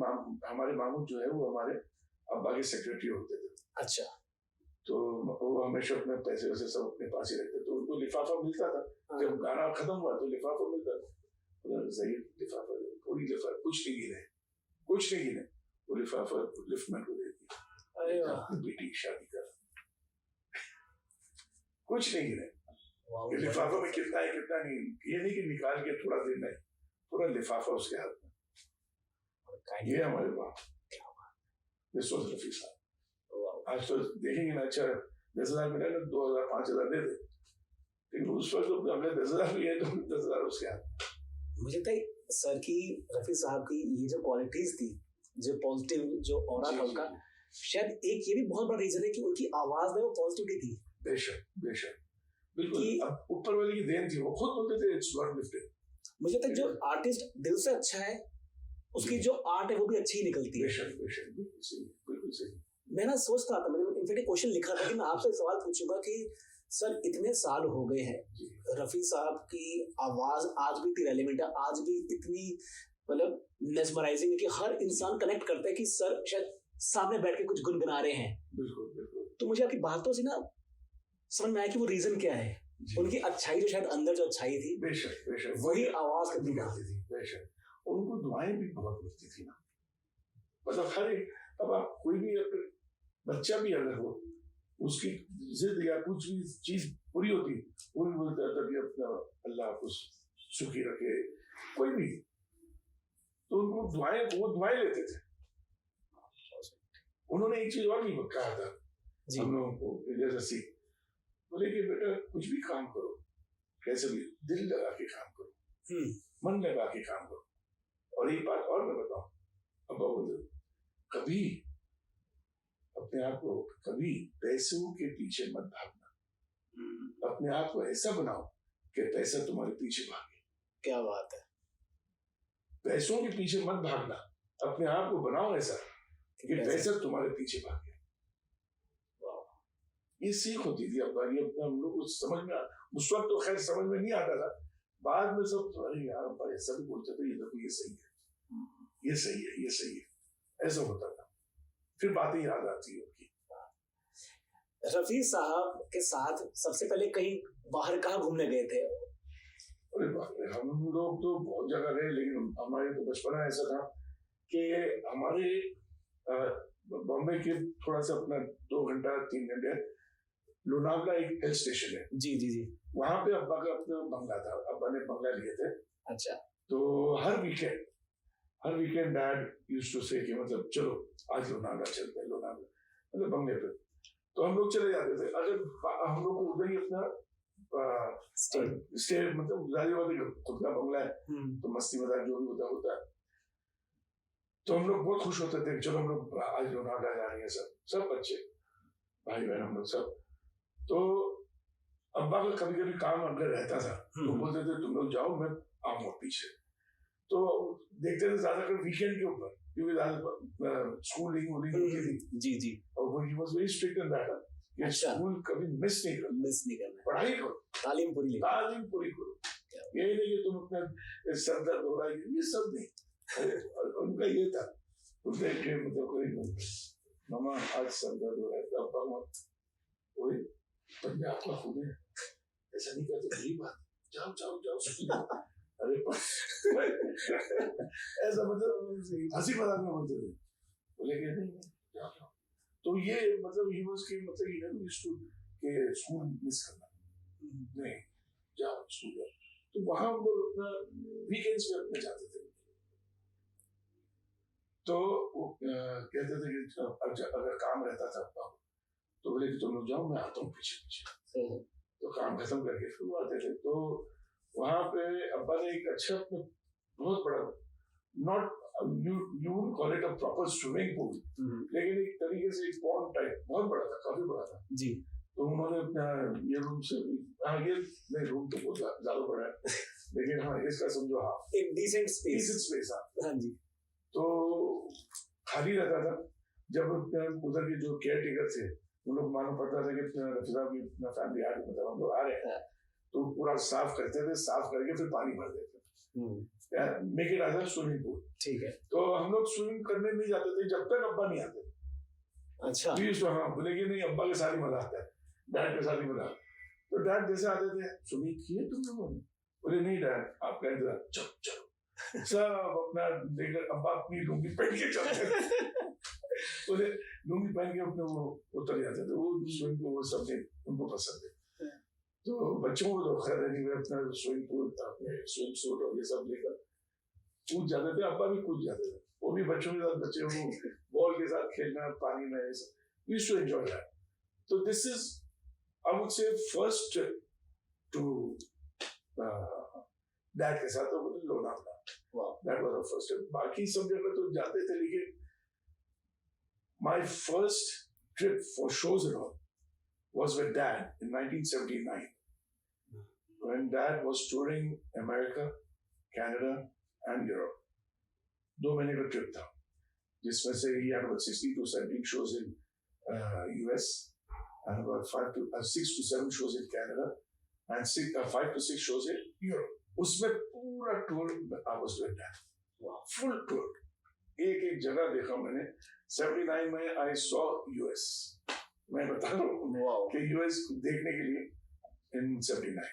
हमारे मामू जो है वो हमारे अब्बा के सेक्रेटरी होते थे। अच्छा। तो वो हमेशा अपने पैसे वैसे सब अपने पास ही रखते, तो उनको लिफाफा मिलता था। जब गाना खत्म हुआ तो लिफाफा मिलता था, सही लिफाफा, पूरी लिफाफा, कुछ नहीं गिने, वो लिफाफा लिफ्ट मैन को दे दिया, अपनी बेटी की शादी कर, कुछ नहीं गिने। लिफाफा में कितना है कितना नहीं, ये नहीं कि निकाल के थोड़ा देना है, पूरा लिफाफा उसके हाथ में। ये हमारे बाप, दिस वाज रफी साहब। आज तो देखेंगे ना, अच्छा 10,000 मिला ना, 2,000 5,000 दे दे, लेकिन उस वक्त तो हमने 10,000 लिया तो 10,000 उसके हाथ। मुझे लगता है सर की, रफी साहब की ये जो क्वालिटीज थी, जो पॉजिटिव जो ऑरा था उनका, शायद एक ये भी बहुत बड़ा रीजन है कि उनकी आवाज में वो पॉजिटिविटी थी। बेशक बिल्कुल, अब ऊपर वाले की देन थी, वो खुद बोलते थे इट्स गॉड गिफ्टेड। मुझे लगता है जो आर्टिस्ट दिल से अच्छा है उसकी जो आर्ट है वो भी अच्छी ही निकलती है। बेशक बिल्कुल सही। मैं ना सोचता था, मैंने इनफैक्ट क्वेश्चन लिखा था कि मैं आपसे सवाल पूछूंगा कि सर इतने साल हो गए हैं, रफी साहब की आवाज आज भी इतनी रेलेवेंट है, आज भी इतनी मतलब मेस्मराइजिंग है कि हर इंसान कनेक्ट करता है कि सर शायद सामने बैठ के कुछ गुनगुना रहे हैं। बिल्कुल। तो मुझे आपकी बातों से ना समझ में आया कि वो रीजन क्या है, उनकी अच्छाई, जो शायद अंदर जो अच्छाई थी, बेशक वही आवाज करती थी। बेशक उनको दुआएं भी बहुत मिलती थी ना, मतलब हर एक, अब आप कोई भी बच्चा भी अगर हो, उसकी जिद या कुछ भी चीज पूरी होती, वो भी बोलता था कि अपना अल्लाह को सुखी रखे, कोई भी, तो उनको वो दुआएं लेते थे। उन्होंने एक चीज और भी कहा था हम लोगों को, जैसे सीख बोले कि बेटा कुछ भी काम करो, कैसे भी दिल लगा के काम करो, मन लगा के काम करो। और एक बात और मैं बताऊं, अब कभी अपने आप को कभी पैसों के पीछे मत भागना, अपने आप को ऐसा बनाओ कि पैसा तुम्हारे पीछे भागे। क्या बात है। पैसों के पीछे मत भागना, अपने आप को बनाओ ऐसा कि पैसा तुम्हारे पीछे भागे। ये सीख होती थी अब्बा, ये अपना हम लोग को समझ में, उस वक्त तो खैर समझ में नहीं आता था, बाद में सब अरे यार अब्बा ऐसा भी बोलते थे, ये देखो ये सही है, ऐसा होता था। फिर बातें याद आती है उनकी। रफी साहब के साथ सबसे पहले कहीं बाहर कहाँ घूमने गए थे? अरे बाप रे, हम लोग तो बहुत जगह गए, लेकिन हमारे तो बचपना ऐसा था कि हमारे बॉम्बे के थोड़ा सा अपना 2 घंटा 3 घंटे लोनावला एक हिल स्टेशन है, जी जी जी। वहां पे अब्बा का अपना बंगला था, अब्बा ने बंगला लिए थे। अच्छा। तो हर weekend dad used to say कि मतलब चलो आज लोनावला चलते हैं, लोनावला मतलब बंगले पे। तो हम लोग चले जाते थे। अगर हम लोग को उधर ही अपना स्टे मतलब जारी वाली खुद का बंगला है, तो मस्ती मजाक जो भी होता है। तो हम लोग बहुत खुश होते थे, चलो हम लोग आज लोनावला जा रहे हैं, सब बच्चे भाई बहन हम लोग सब। तो अब्बा का कभी कभी काम अगर रहता था तो बोलते थे तुम लोग जाओ, मैं आऊंगा पीछे। तो देखते थे ज्यादातर वीकेंड के ऊपर, क्योंकि स्कूलिंग होती थी। जी जी। और वो he was very strict in that, कि स्कूल कभी मिस नहीं करना, पढ़ाई करो, तालीम पूरी करो। यही नहीं कि तुम अपना सर दर्द हो रहा है, ये सब नहीं। उनका ये था, उनका मतलब कोई मामा आज सर दर्द हो रहा है, तो अब्बा वही पंजाब का खून है, ऐसा नहीं करते, गरीब बात, जाओ। अरे ऐसा मतलब हंसी मजाक में बोलते थे, बोले कि नहीं जाओ। तो ये मतलब ही वाज के मतलब ये ना कि स्कूल मिस करना नहीं, जाओ स्कूल जाओ। तो वहां हम लोग अपना वीकेंड्स पे अपने जाते थे। तो वो कहते थे कि अगर काम रहता था तो बोले कि तुम लोग जाओ, मैं आता हूँ पीछे। तो काम खत्म करके फिर वो आते थे। तो वहां पे अब्बा ने एक अच्छा बहुत बड़ा, not you would call it a proper swimming pool, लेकिन एक तरीके से एक पॉन्ड टाइप बहुत बड़ा था, काफी बड़ा था जी। तो उन्होंने अपना ये रूम से ये नहीं, रूम तो बहुत ज्यादा बड़ा है, लेकिन हाँ इसका समझो हाफ एक डिसेंट स्पेस। हाँ जी। तो खाली रहता था। जब उधर के जो केयर टेकर थे उन लोग मालूम पड़ता था कि रफीदा की अपना फैमिली आ रही, मतलब हम लोग आ रहे हैं, तो पूरा साफ करते थे, साफ करके फिर पानी भर देते, make it as a swimming pool. ठीक है। तो हम लोग स्विमिंग करने नहीं जाते थे जब तक अब्बा नहीं आते। अच्छा। हाँ, बोले कि नहीं अब्बा के साथ ही मजा आता है, डैड के साथ ही मजा। तो डैड जैसे आते थे, स्विमिंग किए तुम लोगों ने? बोले नहीं डैड, आप कहते थे चलो सब अपना लेकर अब्बा अपनी लुंगी पहन के चलते बोले लुंगी पहन के अपने वो उतर जाते थे। वो स्विमिंग पूल वो सब उनको पसंद है। तो बच्चों को तो खैर नहीं, अपना स्विमिंग पूल अपने स्विम सूट और ये सब लेकर कूद जाते थे। अब्बा भी कूद जाते थे, वो भी बच्चों के साथ, बच्चे वो बॉल के साथ खेलना पानी में, we used to enjoy that. तो this is I would say first to dad के साथ तो Lonavala, that was our first. बाकी सब जगह तो जाते थे, लेकिन my first trip for shows and all was with Dad in 1979 when Dad was touring America, Canada and Europe. 2 महीने का ट्रिप था, जिसमें से he had about 60 to 70 shows in US and about 6 to 7 shows in Canada and 5 to 6 shows in Europe. उसमें पूरा tour I was with Dad. Full tour. एक जगह देखा मैंने। 79 में I saw US. मैं बता रहा हूँ कि यूएस देखने के लिए in 79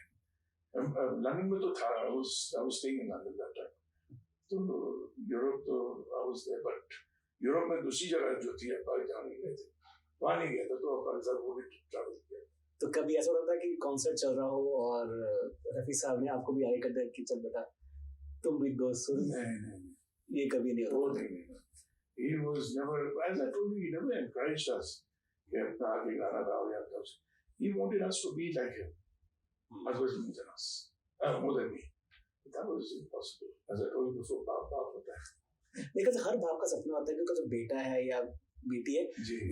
लंदन में तो था, I was staying in London that time. तो यूरोप तो I was there, but Europe में दूसरी जगह जो थी जहाँ नहीं गए थे, वहाँ नहीं गया था, तो अपने साथ वो भी ट्रैवल किया। तो कभी ऐसा होता है कि कॉन्सर्ट चल रहा हो और रफी साहब ने आपको भी आगे कर दिया कि चल बेटा तुम भी दोस्त हो? नहीं, ये कभी नहीं होता। He was never, as I told you, he never encouraged us. He wanted us to be like him, otherwise more than us, more than me. That was impossible. As I told you before, बाप होता है। लेकिन हर बाप का सपना होता है कि उसका जो बेटा है या बेटी है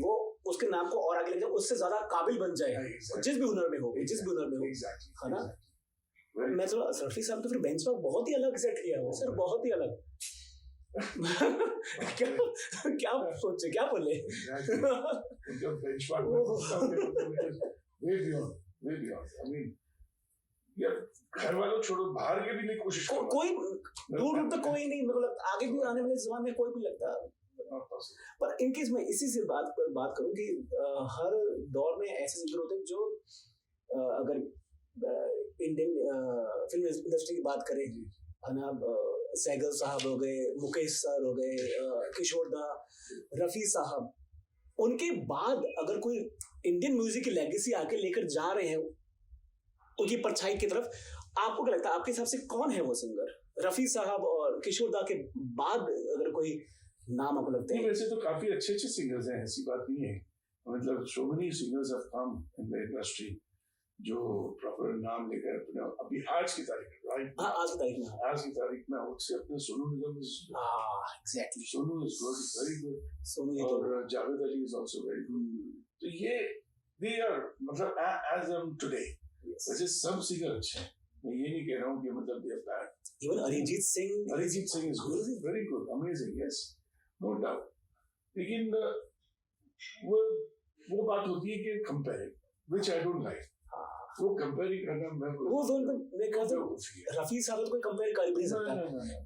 वो उसके नाम को और आगे ले जाए, उससे ज्यादा काबिल बन जाए, जिस भी हुनर में हो, है ना? मैं तो रफी साहब तो फिर बेंचमार्क बहुत ही अलग सेट किया है सर, बहुत ही अलग। क्या सोचे, क्या बोले? घर वालों छोड़ो, बाहर के भी नहीं कोशिश कोई दूर तक कोई नहीं, मतलब आगे भी आने वाले जमाने में कोई भी लगता है। पर इनकेस मैं इसी से बात करूं कि हर दौर में ऐसे सिंगर होते हैं जो अगर इंडियन फिल्म इंडस्ट्री की बात करें, है ना, सहगल साहब हो गए, मुकेश सर हो गए, किशोर दा, रफी साहब, उनके बाद अगर कोई इंडियन म्यूजिक की लेगेसी आके लेकर जा रहे हैं उनकी परछाई की तरफ, आपको क्या लगता है आपके हिसाब से कौन है वो सिंगर? रफी साहब और किशोर दा के बाद अगर कोई नाम आपको लगता है? वैसे तो काफी अच्छे अच्छे सिंगर्स हैं, ऐसी बात नहीं है, मतलब so many singers have come in the industry जो प्रॉपर नाम लेकर अपने अभी आज की तारीख में, राइट? हाँ, आज की तारीख में, आज की तारीख में उससे अपने Sonu Nigam exactly, Sonu is good, very good, Sonu और Javed Ali is also very good. तो ये दे आर मतलब एज एम टुडे, वैसे सब सिंगर अच्छे हैं, मैं ये नहीं कह रहा हूँ कि मतलब they are bad. Even Arijit Singh is good, very good, amazing, yes, no doubt. लेकिन वो बात होती है कि comparing, which I don't like, वो कंपेयरिंग करना मैं वो जोन पे मैं कहता हूं रफी साहब को कोई कंपेयर कर भी नहीं सकता।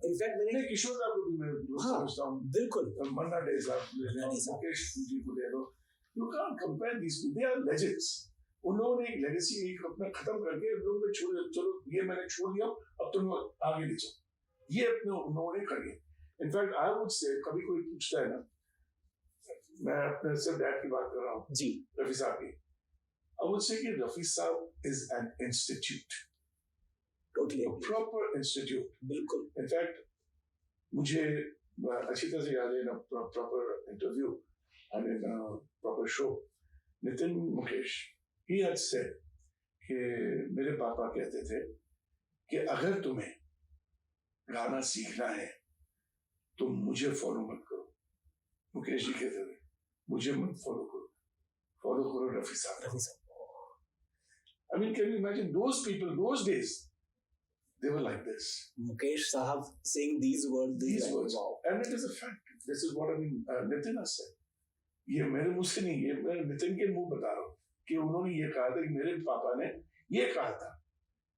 इनफैक्ट मैंने किशोर दा को भी मैं समझता हूं, बिल्कुल, मन्ना डे साहब ले लो, मुकेश जी को ले लो, you can't compare this, they are legends. उन्होंने एक लेगेसी एक अपना खत्म करके लोगों ने छोड़, चलो ये मैंने छोड़ दिया, अब तुम आगे ले जाओ, ये अपने उन्होंने कर लिया। इनफैक्ट आई वुड से, कभी कोई पूछता है ना, मैं अपने सिर्फ डैड की बात कर रहा हूँ जी, रफी साहब की, I would say that Rafi Saab is an institute, totally a proper institute. बिल्कुल। In fact, मुझे अच्छी तरह से याद है, in a proper interview and in a proper show, Nitin Mukesh, he had said कि मेरे पापा कहते थे कि अगर तुम्हें गाना सीखना है तो मुझे फॉलो मत करो। मुकेश जी कहते थे मुझे मत फॉलो करो, फॉलो करो रफी साहब। I mean, can you imagine those people, those days, they were like this. Mukesh Sahab saying these words. Wow. And it is a fact. This is what I mean. Nitin has said. ये मेरे मुंह से नहीं, ये मैं नितिन के मुंह बता रहा हूँ कि उन्होंने ये कहा था कि मेरे पापा ने ये कहा था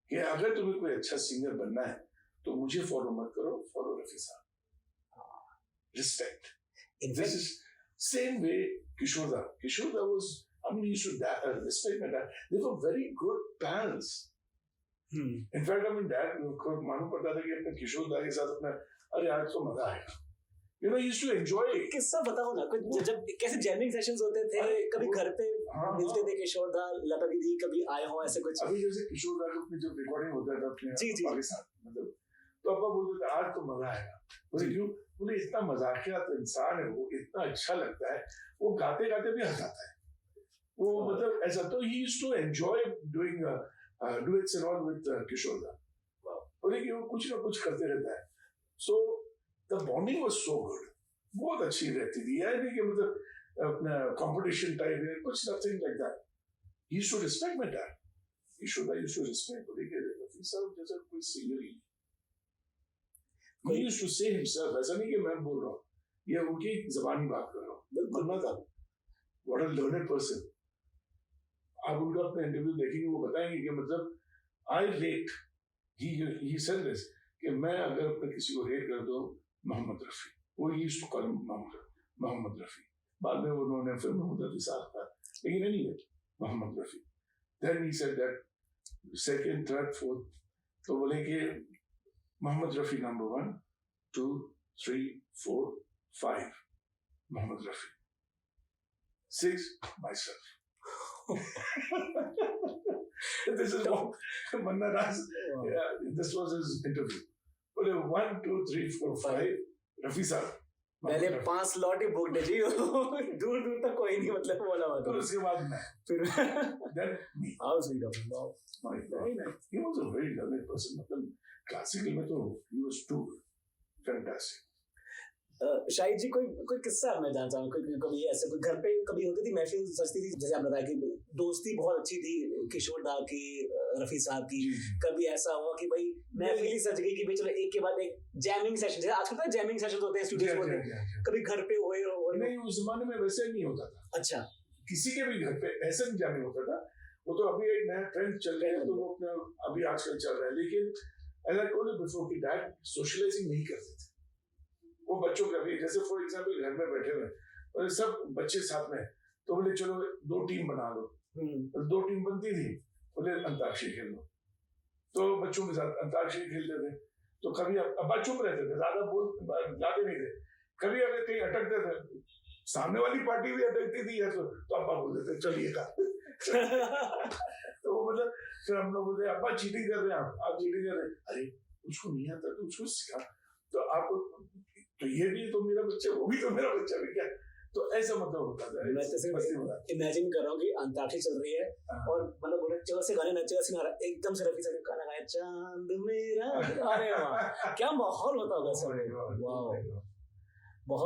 कि अगर तुम्हें कोई अच्छा सिंगर बनना है तो मुझे फॉलो मत करो, फॉलो रफी साहब। Respect. This is same way Kishore Da. Kishore Da was, I mean, you should respect my dad. They were very good pals. In fact, I mean, dad को मालूम पड़ता था कि अपने किशोर दा के साथ अपना, अरे आज तो मजा आएगा। You know, he used to enjoy it. किस्सा बताओ ना, कुछ जब कैसे जैमिंग सेशंस होते थे, कभी घर पे मिलते थे किशोर दा, लता दीदी कभी आए हो ऐसे कुछ? अभी जैसे किशोर दा का जब रिकॉर्डिंग होता था अपने पाकिस्तान, मतलब तो अब्बा बोलते थे आज तो मजा आएगा। बोले क्यों? बोले इतना मजाकिया इंसान है वो, इतना अच्छा लगता है, वो गाते गाते भी हंसाता है वो, मतलब ऐसा। तो he used to enjoy doing duets and all with Kishore Da. बोले कि वो कुछ ना कुछ करते रहता है, so the bonding was so good, बहुत अच्छी रहती थी। यह नहीं कि मतलब अपना competition type है कुछ, nothing like that. He used to respect my dad. Kishore Da used to respect, बोले कि रफी साहब जैसा कोई singer he, he used to say himself, ऐसा नहीं कि मैं बोल रहा हूँ, ये उनकी ज़बानी बात कर रहा हूँ, बिल्कुल ना था। What a learned person. आप उनका अपने इंटरव्यू देखेंगे, वो बताएंगे कि मतलब I rate, he said this, कि मैं अगर अपने किसी को रेट कर दूं मोहम्मद रफी, वो used to call him Mohammad Rafi, बाद में उन्होंने फिर मोहम्मद रफी साहब कहा, लेकिन नहीं Mohammad Rafi. Then he said that second, third, fourth, तो बोले कि Mohammad Rafi number 1, 2, 3, 4, 5 Mohammad Rafi, 6 myself. This is what Manna Das, this was his interview. बोले 1, 2, 3, 4, 5 रफी साहब, पहले 5 स्लॉट ही बुक दे जी, दूर दूर तक कोई नहीं मतलब बोला हुआ था। फिर उसके बाद मैं, फिर then me. How sweet of him. Wow. Very nice. He was a very lovely person. मतलब क्लासिकल में तो he was too fantastic. Shahid जी कोई किस्सा मैं जानना चाहूँगा, कभी ऐसे कोई घर पे कभी होती थी महफिल सजती थी, जैसे आप बताया कि दोस्ती बहुत अच्छी थी किशोर दा की रफी साहब की, कभी ऐसा हुआ कि भाई महफिल ही सज गई कि भाई चलो एक के बाद एक जैमिंग सेशन, जैसे आजकल तो जैमिंग सेशन होते हैं स्टूडियोज में, कभी घर पे हुए नहीं, उस जमाने में वैसे नहीं होता था। अच्छा, किसी के भी घर पे ऐसा नहीं जैमिंग होता था, वो तो अभी एक नया ट्रेंड चल रहा है, तो वो अपना अभी आजकल चल रहा है, लेकिन as I told you before कि डैड सोशलाइजिंग नहीं करते थे, वो बच्चों का भी, जैसे फॉर एग्जांपल घर में बैठे हुए और सब बच्चे साथ में, तो बोले चलो 2 टीम बना लो, 2 टीम बनती थी, बोले अंताक्षरी खेल लो, तो बच्चों के साथ अंताक्षरी खेलते थे। तो कभी अब चुप रहते थे, ज्यादा नहीं थे, कभी अगर कहीं अटकते थे सामने वाली पार्टी भी अटकती थी यार, तो अब्बा बोलते थे चलिए का तो मतलब फिर हम लोग बोलते अब्बा चीटिंग कर रहे हैं, आप चीटिंग कर रहे हैं, अरे उसको नहीं आता तो उसको सिखा, तो आपको तो ये भी तो मेरा बच्चा, वो भी तो मेरा बच्चा भी, क्या तो ऐसा मतलब होता था। मैं तो सिर्फ इमेजिन कर रहा हूँ कि अंताक्षरी चल रही है और मतलब बोले चल से गाने नचेगा सिंगारा, एकदम से रफी साहब ने गाना गाया चांद मेरा, अरे वाह क्या माहौल होता होगा सर। वाह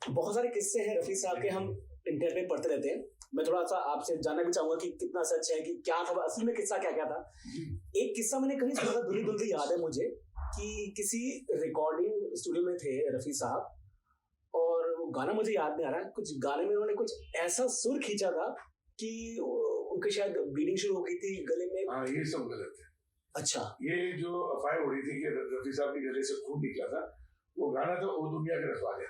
बहुत सारे किस्से हैं रफी साहब के, हम इंटरनेट पे पढ़ते रहते हैं। मैं थोड़ा सा आपसे जानना भी चाहूंगा कि कितना सच है, कि क्या था असल में किस्सा, क्या था। एक किस्सा मैंने कहीं सुना था, धुरी धुरी याद है मुझे, कि किसी रिकॉर्डिंग स्टूडियो में थे रफी साहब और वो गाना मुझे याद नहीं आ रहा, कुछ गाने में उन्होंने कुछ ऐसा सुर खींचा था कि उनके शायद ब्लीडिंग शुरू हो गई थी गले में। हाँ ये सब गलत है। अच्छा, ये जो अफवाह उड़ी थी कि रफी साहब के गले से खून निकला था, वो गाना था ओ दुनिया के रखवाले,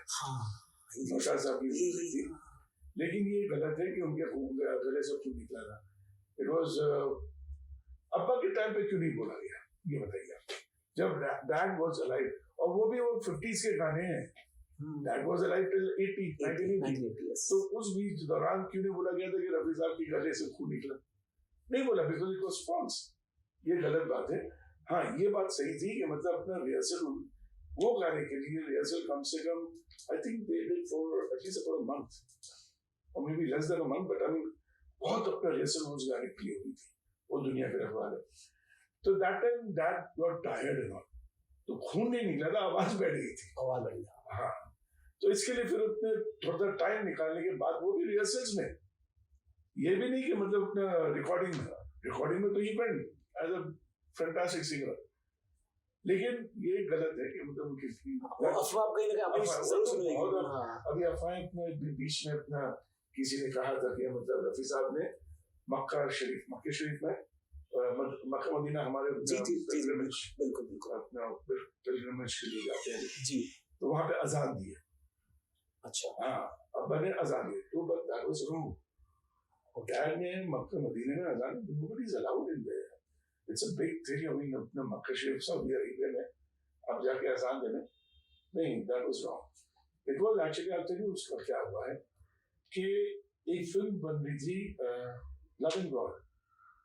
नौशाद साहब की म्यूजिक थी, लेकिन ये गलत है कि उनके गले से खून निकला था। इट वाज अब्बा के टाइम पे क्यों नहीं बोला गया, ये बताइए आप, जब डैड वाज अलाइव, और वो भी वो 50s के गाने हैं, डैड वाज अलाइव टिल 1980, तो उस बीच दौरान क्यों नहीं बोला गया था कि रफी साहब के गले से खून निकला, नहीं बोला, बिकॉज इट वाज फॉल्स। ये गलत बात है। हाँ ये बात सही थी कि मतलब अपना रिहर्सल, वो गाने के लिए रिहर्सल कम से कम I think they did for at least for a month और maybe less than a month, but I mean बहुत अपना रिहर्सल उस गाने के लिए हुई थी, वो दुनिया के रखवाले। तो that time that got tired and all, तो खून नहीं निकला था, आवाज बैठ गई थी, आवाज बैठ गई। हाँ, तो इसके लिए फिर उतने थोड़ा टाइम निकालने के बाद, वो भी रिहर्सल्स में, ये भी नहीं कि मतलब अपना रिकॉर्डिंग में तो he band as a fantastic singer, लेकिन ये गलत है कि मतलब उनकी अफवाह कहीं ना कहीं आपने जरूर सुनी होगी। अभी अफवाह अपने बीच में अपना किसी ने कहा था कि मतलब रफी साहब ने मक्का शरीफ में मक्का मदीना हमारे बिल्कुल अपना पिलग्रिमेज के लिए जाते हैं जी, तो वहां पे अजान दी है। अच्छा, हाँ अब्बा ने अजान दी, तो बट दैट वाज रॉन्ग, और डैड ने मक्का मदीने में अजान, nobody is allowed in their, it's a big thing. I mean अपना मक्का शरीफ सऊदी अरेबिया में अब जाके अजान देने, नहीं, that was wrong. It was actually, आप देखिए उसका क्या हुआ है कि एक फिल्म बन रही थी loving God,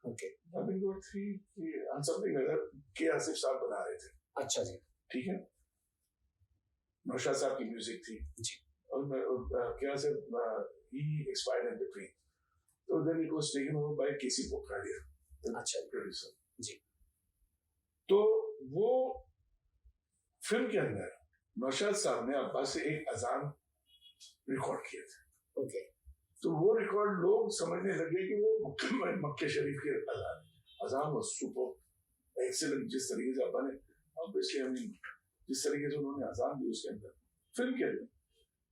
okay, loving God 3 something like that, के आसिफ साहब बना रहे थे। अच्छा जी, ठीक है, नौशाद साहब की म्यूजिक थी जी, और क्या से he expired in between, so then it was taken over by KC Pokhariya, अच्छा प्रोड्यूसर जी। तो वो फिल्म के अंदर नौशाद साहब ने अब्बास से एक अजान रिकॉर्ड किए थे, ओके, तो वो रिकॉर्ड लोग समझने लगे कि वो मक्के शरीफ के अजान वो सुपर एक्सीलेंट, जिस तरीके से अब्बा ने ऑब्वियसली आई मीन जिस तरीके से उन्होंने अजान दी उसके अंदर फिल्म के अंदर,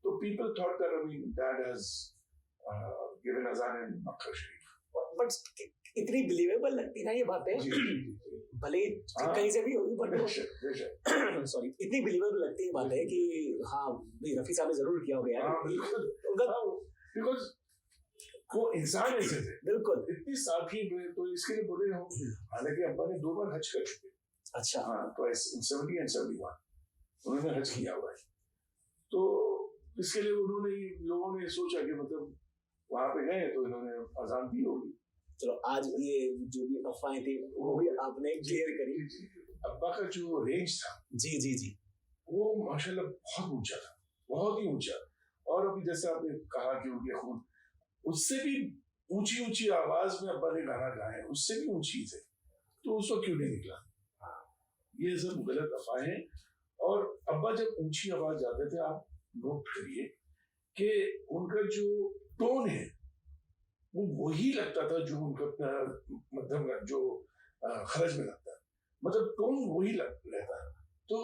तो people thought that I mean dad has given azan in Makkah Sharif, but इतनी बिलीवेबल लगती है ये बातें, भले कहीं से भी होगी, बट सॉरी इतनी बिलीवेबल लगती है बातें कि हाँ भाई रफी साहब ने जरूर किया होगा यार, बिकॉज वो इंसान ऐसे थे, बिल्कुल इतनी साथी में, तो इसके लिए बोले हम, हालांकि अब्बा ने 2 बार हज कर चुके, अच्छा, हाँ ट्वाइस इन 70 and 71 उन्होंने हज किया हुआ है, तो इसके लिए उन्होंने, लोगों ने सोचा कि मतलब वहां पे गए तो इन्होंने अजान दी होगी। चलो आज ये जो भी अफवाहें थी वो भी आपने क्लियर करी। अब्बा का जो रेंज था, जी जी जी, वो माशाल्लाह बहुत ऊंचा था, बहुत ही ऊंचा, और अभी जैसे आपने कहा कि उनके खून, उससे भी ऊंची आवाज में अब्बा ने गाना गाया, उससे भी ऊंची थे, तो उसको क्यों नहीं निकला, ये सब गलत अफवाहें। और अब्बा जब ऊंची आवाज जाते थे, आप नोट करिए कि उनका जो टोन है वो वही लगता था जो उनका मध्यम जो खरज में लगता है, मतलब टोन वही रहता है। तो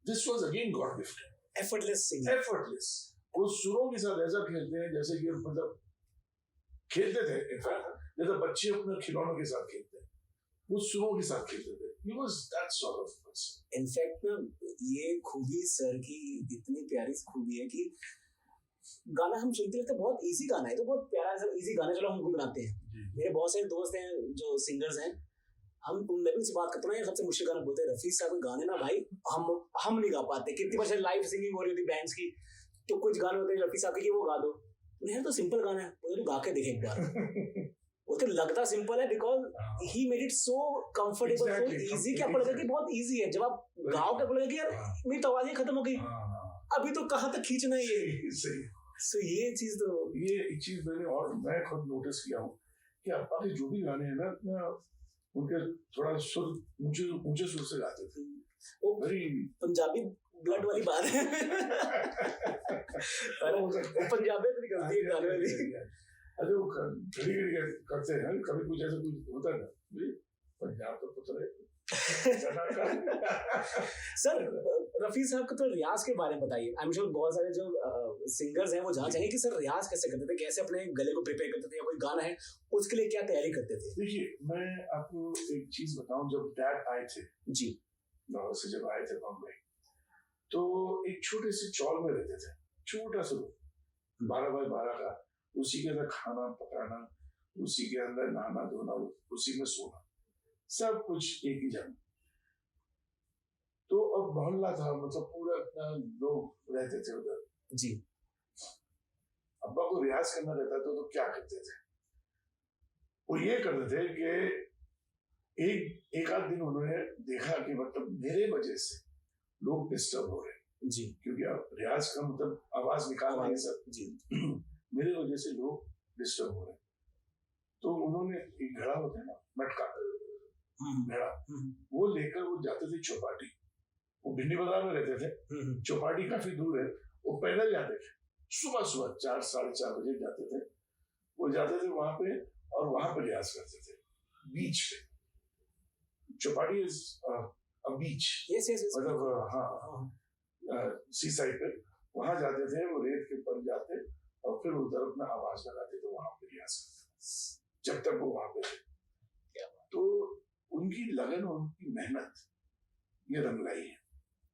this was again God gift, effortless singing, effortless, वो सुरों के साथ ऐसा खेलते हैं जैसे कि मतलब खेलते थे, इनफैक्ट जैसे बच्चे अपने खिलौनों के साथ खेलते हैं, वो सुरों के साथ खेलते थे। He was that sort of person. In fact ना ये खूबी सर की इतनी प्यारी खूबी है कि गाना हम सुनते रहते, बहुत इजी गाना है, तो बहुत प्यारा है, सब इजी गाना, चलो हम भी बनाते हैं। मेरे बहुत सारे दोस्त हैं जो सिंगर्स हैं, हम उनसे से बात करते हैं, सबसे मुश्किल गाना बोलते हैं रफी साहब के गाने ना भाई हम नहीं गा पाते, कितनी बार लाइव सिंगिंग हो रही होती बैंड्स की, तो कुछ गाने होते हैं रफी साहब के कि वो गा दो, यार तो सिंपल गाना है, बोले तू गा के देख एक बार। वो तो लगता सिंपल है because he made it so comfortable, so easy कि आपको लगा कि बहुत इजी है। जब आप गाओ के आपको लगा कि यार मेरी तो आवाज ही खत्म हो गई, अभी तो कहाँ तक खींचना है ये। सो ये चीज तो ये एक चीज मैं खुद नोटिस किया हूँ कि अप्पा के जो भी गाने हैं ना उनके थोड़ा सुर ऊंचे सुर से गाते थे। वो वेरी पंजाबी ब्लड वाली बात है। पंजाबी तो निकलती है गाने में। अरे वो घड़ी करते हैं, कभी कुछ ऐसा कुछ होता है ना, पंजाब तो पुत्र है। सर रफी साहब का तो रियाज के बारे में बताइए। आई एम श्योर बहुत सारे जो सिंगर्स हैं वो जानना चाहेंगे कि सर रियाज कैसे करते थे, कैसे अपने गले को प्रिपेयर करते थे, या कोई गाना है उसके लिए क्या तैयारी करते थे। देखिए मैं आपको एक चीज बताऊं, जब डैड आए थे जी लाहौर से, जब आए थे बॉम्बे, तो एक छोटे से चौल में रहते थे, छोटा सा 12x12 का, उसी के अंदर खाना पकाना, उसी के अंदर नहाना धोना, उसी में सोना, सब कुछ एक ही जगह। तो अब मोहल्ला था, मतलब पूरा अपना लोग रहते थे उधर जी। अब्बा को रियाज करना रहता था तो क्या करते थे, वो ये करते थे कि एक आध दिन उन्होंने देखा कि मतलब मेरे वजह से लोग डिस्टर्ब हो रहे जी, क्योंकि अब रियाज का मतलब आवाज निकालना है सब जी। मेरे वजह से लोग डिस्टर्ब हो रहे हैं। तो उन्होंने एक घड़ा होता है ना, मटका घड़ा, वो लेकर वो जाते थे चौपाटी, वो भिंडी बाजार में रहते थे, चौपाटी काफी दूर है, वो पैदल जाते थे, सुबह 4 साढ़े 4 बजे जाते थे, वो जाते थे वहां पे और वहां पर रियाज करते थे बीच पे। चौपाटी इज अ बीच, मतलब हाँ सी साइड पे, वहां जाते थे, वो रेत के ऊपर जाते और फिर उधर अपना आवाज लगाते थे, वहां पे रियाज करते जब तक वो वहां पे थे। तो उनकी लगन और उनकी मेहनत ये रंग लाई है।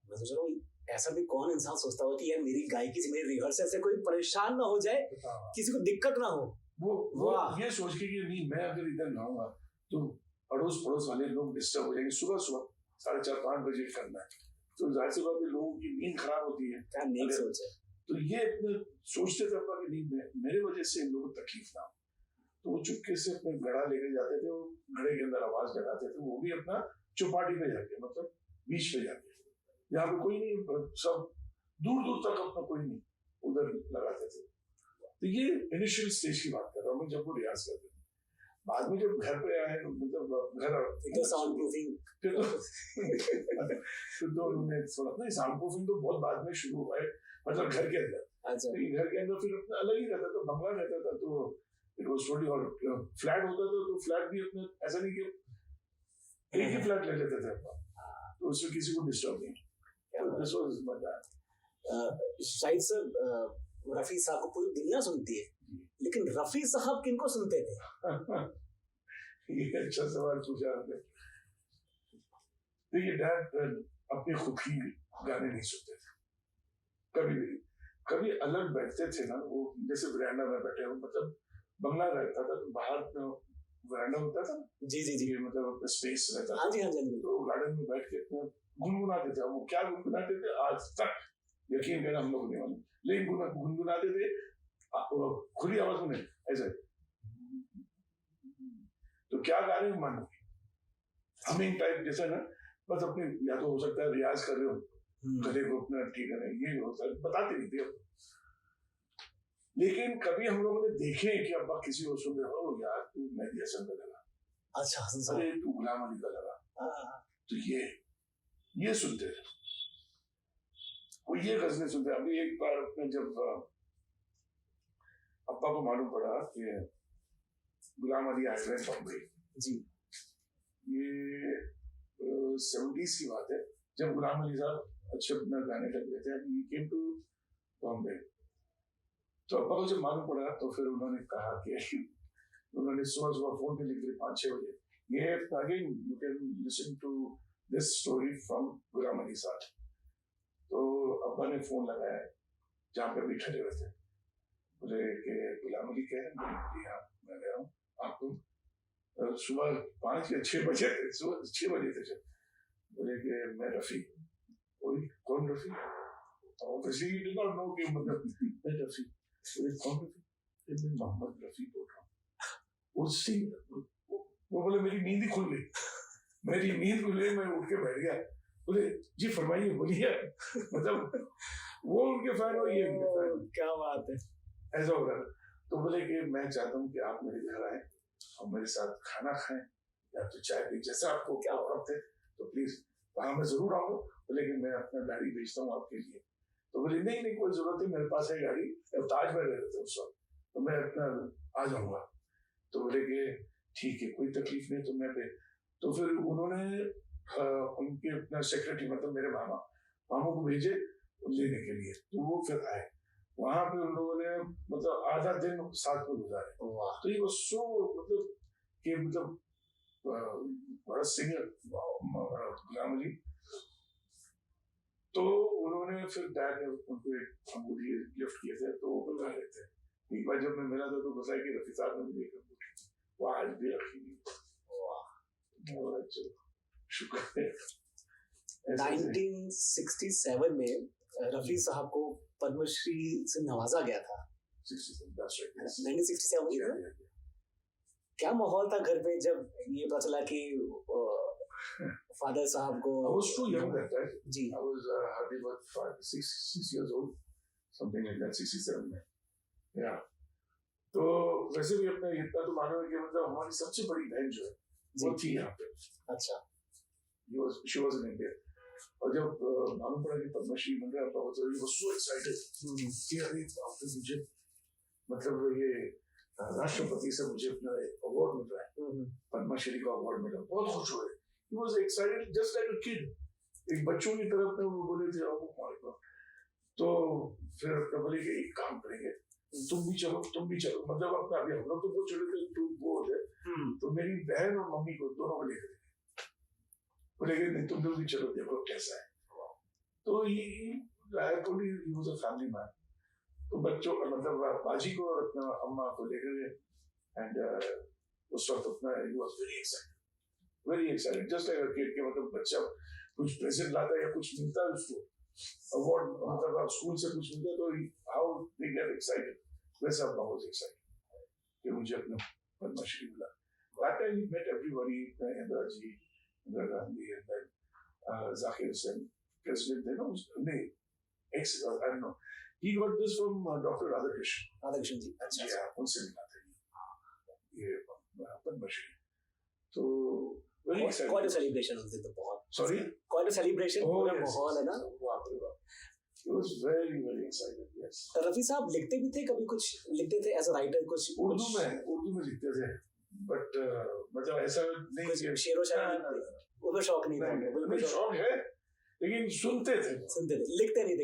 मैं सोच रहा हूँ ऐसा भी कौन इंसान सोचता हो कि यार मेरी गायकी से, मेरी रिहर्सल से कोई परेशान ना हो जाए, किसी को दिक्कत ना हो। वो ये सोच के कि नहीं मैं अगर इधर गाऊंगा तो अड़ोस पड़ोस वाले लोग डिस्टर्ब हो जाएंगे, सुबह 4:30-5 बजे करना है, तो जाहिर सी बात है लोगों की नींद खराब होती है। क्या नहीं सोचे, तो ये सोचते थे कि नहीं मेरे वजह से इन लोगों को तकलीफ ना हो, तो वो चुपके से अपने घड़ा लेके जाते थे, वो घड़े के अंदर आवाज लगाते थे, वो भी अपना चौपाटी पे जाके, मतलब बीच पे जाके, यहाँ पे कोई नहीं, सब दूर दूर तक अपना कोई नहीं, उधर लगाते थे। तो ये इनिशियल स्टेज की बात कर रहा हूँ, जब वो रियाज करते थे। बाद में जब घर पे आए, मतलब घर साउंड प्रूफिंग फिर तो उन्होंने थोड़ा, नहीं साउंड प्रूफिंग तो बहुत बाद में शुरू हुआ है, मतलब घर के अंदर। अच्छा। घर के अंदर फिर अपना अलग ही रहता था, बंगला रहता था, तो इट वाज थोड़ी, और फ्लैट होता था तो फ्लैट भी अपना ऐसा नहीं कि एक ही फ्लैट ले लेते थे, तो उसमें किसी को डिस्टर्ब नहीं। दिस वाज मजा। शायद सर रफी साहब को पूरी दुनिया सुनती है, लेकिन रफी साहब किनको सुनते थे? ये अच्छा सवाल पूछा आपने। देखिए डैड अपने खुद की गाने नहीं सुनते थे कभी भी, कभी अलग बैठते थे ना, वो जैसे वरांडा में बैठे हो, मतलब बंगला रहता था तो बाहर वरांडा होता था, जी जी जी, मतलब स्पेस रहता था, हाँ जी हाँ जी, तो गार्डन में बैठ के गुनगुनाते थे। वो क्या गुनगुनाते थे आज तक यकीन करना हम लोग नहीं मालूम, लेकिन गुनगुनाते थे खुली आवाज में ऐसे। तो क्या गा रहे हो मानो, हमिंग टाइप जैसा ना, बस अपने, या तो हो सकता है रियाज कर रहे हो, गले को अपना ठीक है, ये होता है, बताते नहीं थे। लेकिन कभी हम लोगों ने देखे कि अब्बा किसी को सुन रहे हो, यार तू मेहदी हसन का लगा, अच्छा अरे तू गुलाम अली का लगा, तो ये सुनते थे, वो ये गजलें सुनते। अभी एक बार अपने जब अब्बा को मालूम पड़ा कि गुलाम अली आए हुए बम्बई जी, ये 70s की बात है, जब गुलाम अली साहब अच्छे अपना गाने लग गए थे, ही केम टू बॉम्बे। तो अब्बा को जब मालूम पड़ा तो फिर उन्होंने कहा कि उन्होंने सुबह फोन पे लिख दिया 5-6 बजे, ये again you can listen to this story from Ghulam Ali साहब। तो अब्बा ने फोन लगाया जहाँ पे भी खड़े हुए थे, बोले कि गुलाम अली कह रहे हैं, हाँ मैं गया हूँ आपको। सुबह 5 या 6 बजे थे, सुबह 6 बजे थे। बोले कि मैं रफी। कौन Rafi? obviously he did not know कि मतलब मैं रफी, कौन रफी? मैं मोहम्मद रफी बोल रहा हूँ। उससे वो बोले मेरी नींद ही खुल गई, मेरी नींद खुल गई, मैं उठ के बैठ गया। बोले जी फरमाइए, बोलिए। मतलब वो उनके फैन हो, ये उनके फैन। क्या बात है। ऐसा हो रहा है। तो बोले कि मैं चाहता हूँ कि आप मेरे घर आए और मेरे साथ खाना खाएं या तो चाय पी, जैसा आपको क्या करते तो प्लीज वहां मैं जरूर आऊंगा। बोले कि मैं अपना गाड़ी भेजता हूँ आपके लिए। तो बोले नहीं नहीं कोई जरूरत नहीं, मेरे पास है गाड़ी, ताज में रह रहे थे उस वक्त, तो मैं अपना आ जाऊंगा। तो बोले कि ठीक है कोई तकलीफ नहीं, तो मैं तो फिर उन्होंने उनके अपना सेक्रेटरी मतलब मेरे मामू को भेजे लेने के लिए। तो वो फिर आए, वहां पे उन लोगों ने मतलब आधा दिन साथ में गुजारे। तो ये सो मतलब कि मतलब बड़ा सिंगर गुलाम अली। तो उन्होंने फिर डैड ने उनको एक अंगूठी गिफ्ट किए थे, तो वो बता रहे थे। एक बार जब मैं मिला था तो बताया कि रफी साहब ने मुझे एक अंगूठी दी, वो आज भी रखी हुई। शुक्र है। 1967 में रफी साहब को पद्मश्री से नवाजा गया था। 1967 क्या माहौल था घर पे जब ये पता चला कि फादर साहब को? I was too young that time. Ji. I was hardly about 6 years old, something like that, 67 में। Yeah. तो वैसे भी अपने इतना तो मानो कि मतलब हमारी सबसे बड़ी बहन जो है वो थी यहाँ पे। अच्छा। She was in India। और जब मालूम पड़ा कि पद्मश्री मिल रहा है तो he was so excited कि अरे बाप रे, मुझे मतलब ये राष्ट्रपति से मुझे अपना अवार्ड मिल रहा है, पद्मश्री का अवार्ड मिला, बहुत खुश हुए। He was excited just like a kid, एक बच्चों की तरफ में वो बोले थे तो फिर बोले कि एक काम करेंगे, तुम भी चलो मतलब अपना अभी हम लोग तो बहुत चले थे, तुम वो होते तो मेरी बहन और मम्मी को दोनों को लेकर बोले कि नहीं तुम लोग भी चलो, देखो कैसा है। तो he was a family man। तो बच्चों मतलब बाजी को और अपना अम्मा को लेकर गए एंड उस वक्त अपना he was very excited just like a kid के मतलब बच्चा कुछ प्रेजेंट लाता है या कुछ मिलता है उसको अवार्ड, मतलब स्कूल से कुछ मिलता है तो how they get excited, वैसा अम्मा was excited कि मुझे अपना पद्मश्री मिला। That time he met everybody, Indira ji, Indira Gandhi, and then Zakir Hussain, president थे ना नहीं I don't know, he got this from Dr. Radhakrishnan जी। अच्छा। उनसे मिला था ये पद्मश्री। तो very excited। quite a celebration उस दिन तो बहुत। Sorry? Quite a celebration, पूरा माहौल है ना। He was very excited, yes। Rafi साहब लिखते भी थे, कभी कुछ लिखते थे एज अ राइटर? कुछ उर्दू में लिखते थे, बट मतलब ऐसा नहीं कि शेरो शायरी उनको शौक नहीं था। बिल्कुल शौक है लेकिन सुनते थे, लिखते नहीं थे।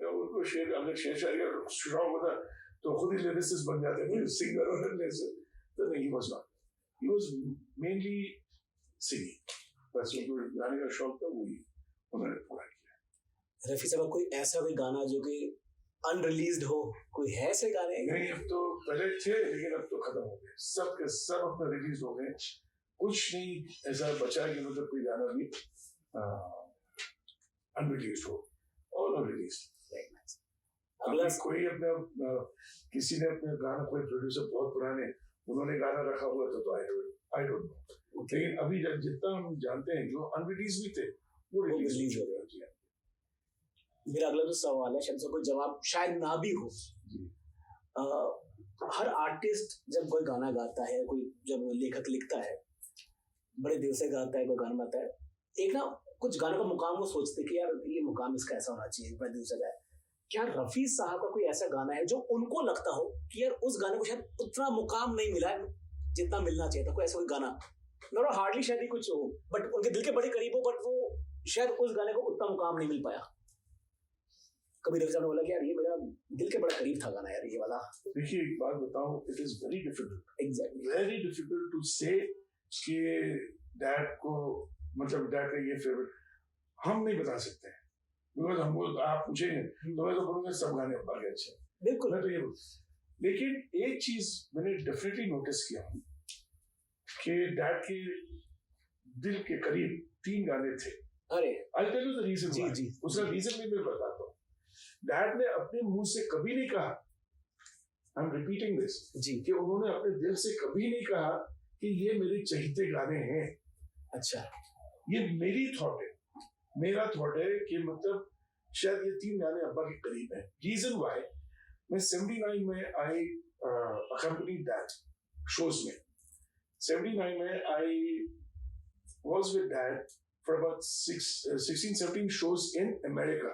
उनको शेर, अगर शेर शायरी का शौक होता तो खुद ही लिरिसिस्ट बन जाते थे, सिंगर और तो नहीं, he was mainly singing, बस उनको गाने का शौक था, वही उन्होंने पूरा किया। रफी साहब कोई ऐसा कोई गाना जो कि अनरिलीज्ड हो, कोई है ऐसे गाने? नहीं, अब तो पहले थे लेकिन अब तो खत्म हो गए, सब के सब अपना रिलीज हो गए, कुछ नहीं ऐसा बचा कि मतलब कोई गाना भी अनरिलीज्ड हो, ऑल अनरिलीज्ड। अगला कोई अपना किसी ने अपना गाना, कोई प्रोड्यूसर बहुत पुराने उन्होंने गाना रखा हुआ था तो आई डोंट नो, लेकिन अभी जितना हम जानते हैं जो अनरिलीज भी थे वो रिलीज हो गए। मेरा अगला जो सवाल है, शायद कोई जवाब शायद ना भी हो। हर आर्टिस्ट जब कोई गाना गाता है, कोई जब लेखक लिखता है, बड़े दिल से गाता है, कोई गाना गाता है, एक ना कुछ गानों का मुकाम वो सोचते कि यार ये मुकाम इसका ऐसा होना चाहिए, बड़े दिल से गाए। क्या रफी साहब का कोई ऐसा गाना है जो उनको लगता हो कि यार उस गाने को शायद उतना मुकाम नहीं मिला जितना मिलना चाहिए था? कोई ऐसा कोई गाना, नॉट हार्डली शायद ही कुछ हो, बट उनके दिल के बड़े करीब हो, बट वो शायद उस गाने को उतना मुकाम नहीं मिल पाया? कभी रफी साहब ने बोला कि यार ये मेरा दिल के बड़ा करीब था गाना यार ये वाला? देखिए एक बात बताऊं, it is very difficult, exactly very difficult to say कि डैड को मतलब डैड का ये फेवरेट हम नहीं बता सकते हैं, बिकॉज हमको आप पूछेंगे तो मैं तो बोलूंगा सब गाने अब्बा के अच्छे। बिल्कुल, मैं तो ये लेकिन एक चीज मैंने डेफिनेटली नोटिस किया कि डैड के दिल के करीब 3 गाने थे। अरे I'll tell you the reason ji why. जी उसका जी रीजन भी मैं बताता हूँ. डैड ने अपने मुंह से कभी नहीं कहा, आई एम रिपीटिंग दिस, जी कि उन्होंने अपने दिल से कभी नहीं कहा कि ये मेरे चहीते गाने हैं. अच्छा ये मेरी थॉट है, मेरा थॉट है कि मतलब शायद ये 3 गाने अब्बा के करीब हैं. रीजन वाई, मैं 79 में आई accompanied dad shows में. 79 में I was with dad for about 16-17 shows in America.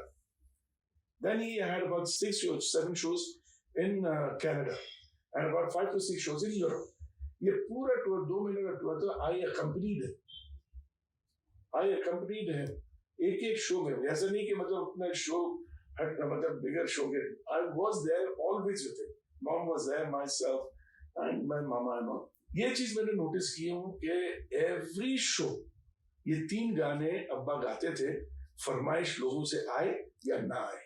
Then he had about 6 or 7 shows in Canada and about 5 to 6 shows in Europe. ये पूरा टूर 2 महीने का टूर था. I accompanied him एक show में. ऐसा नहीं कि मतलब अपना शो मतलब बिगर शो के. I was there always with him. Mom was there, myself and my mama and all. ये चीज मैंने नोटिस की हूँ कि एवरी शो ये 3 गाने अब्बा गाते थे, फरमाइश लोगों से आए या ना आए.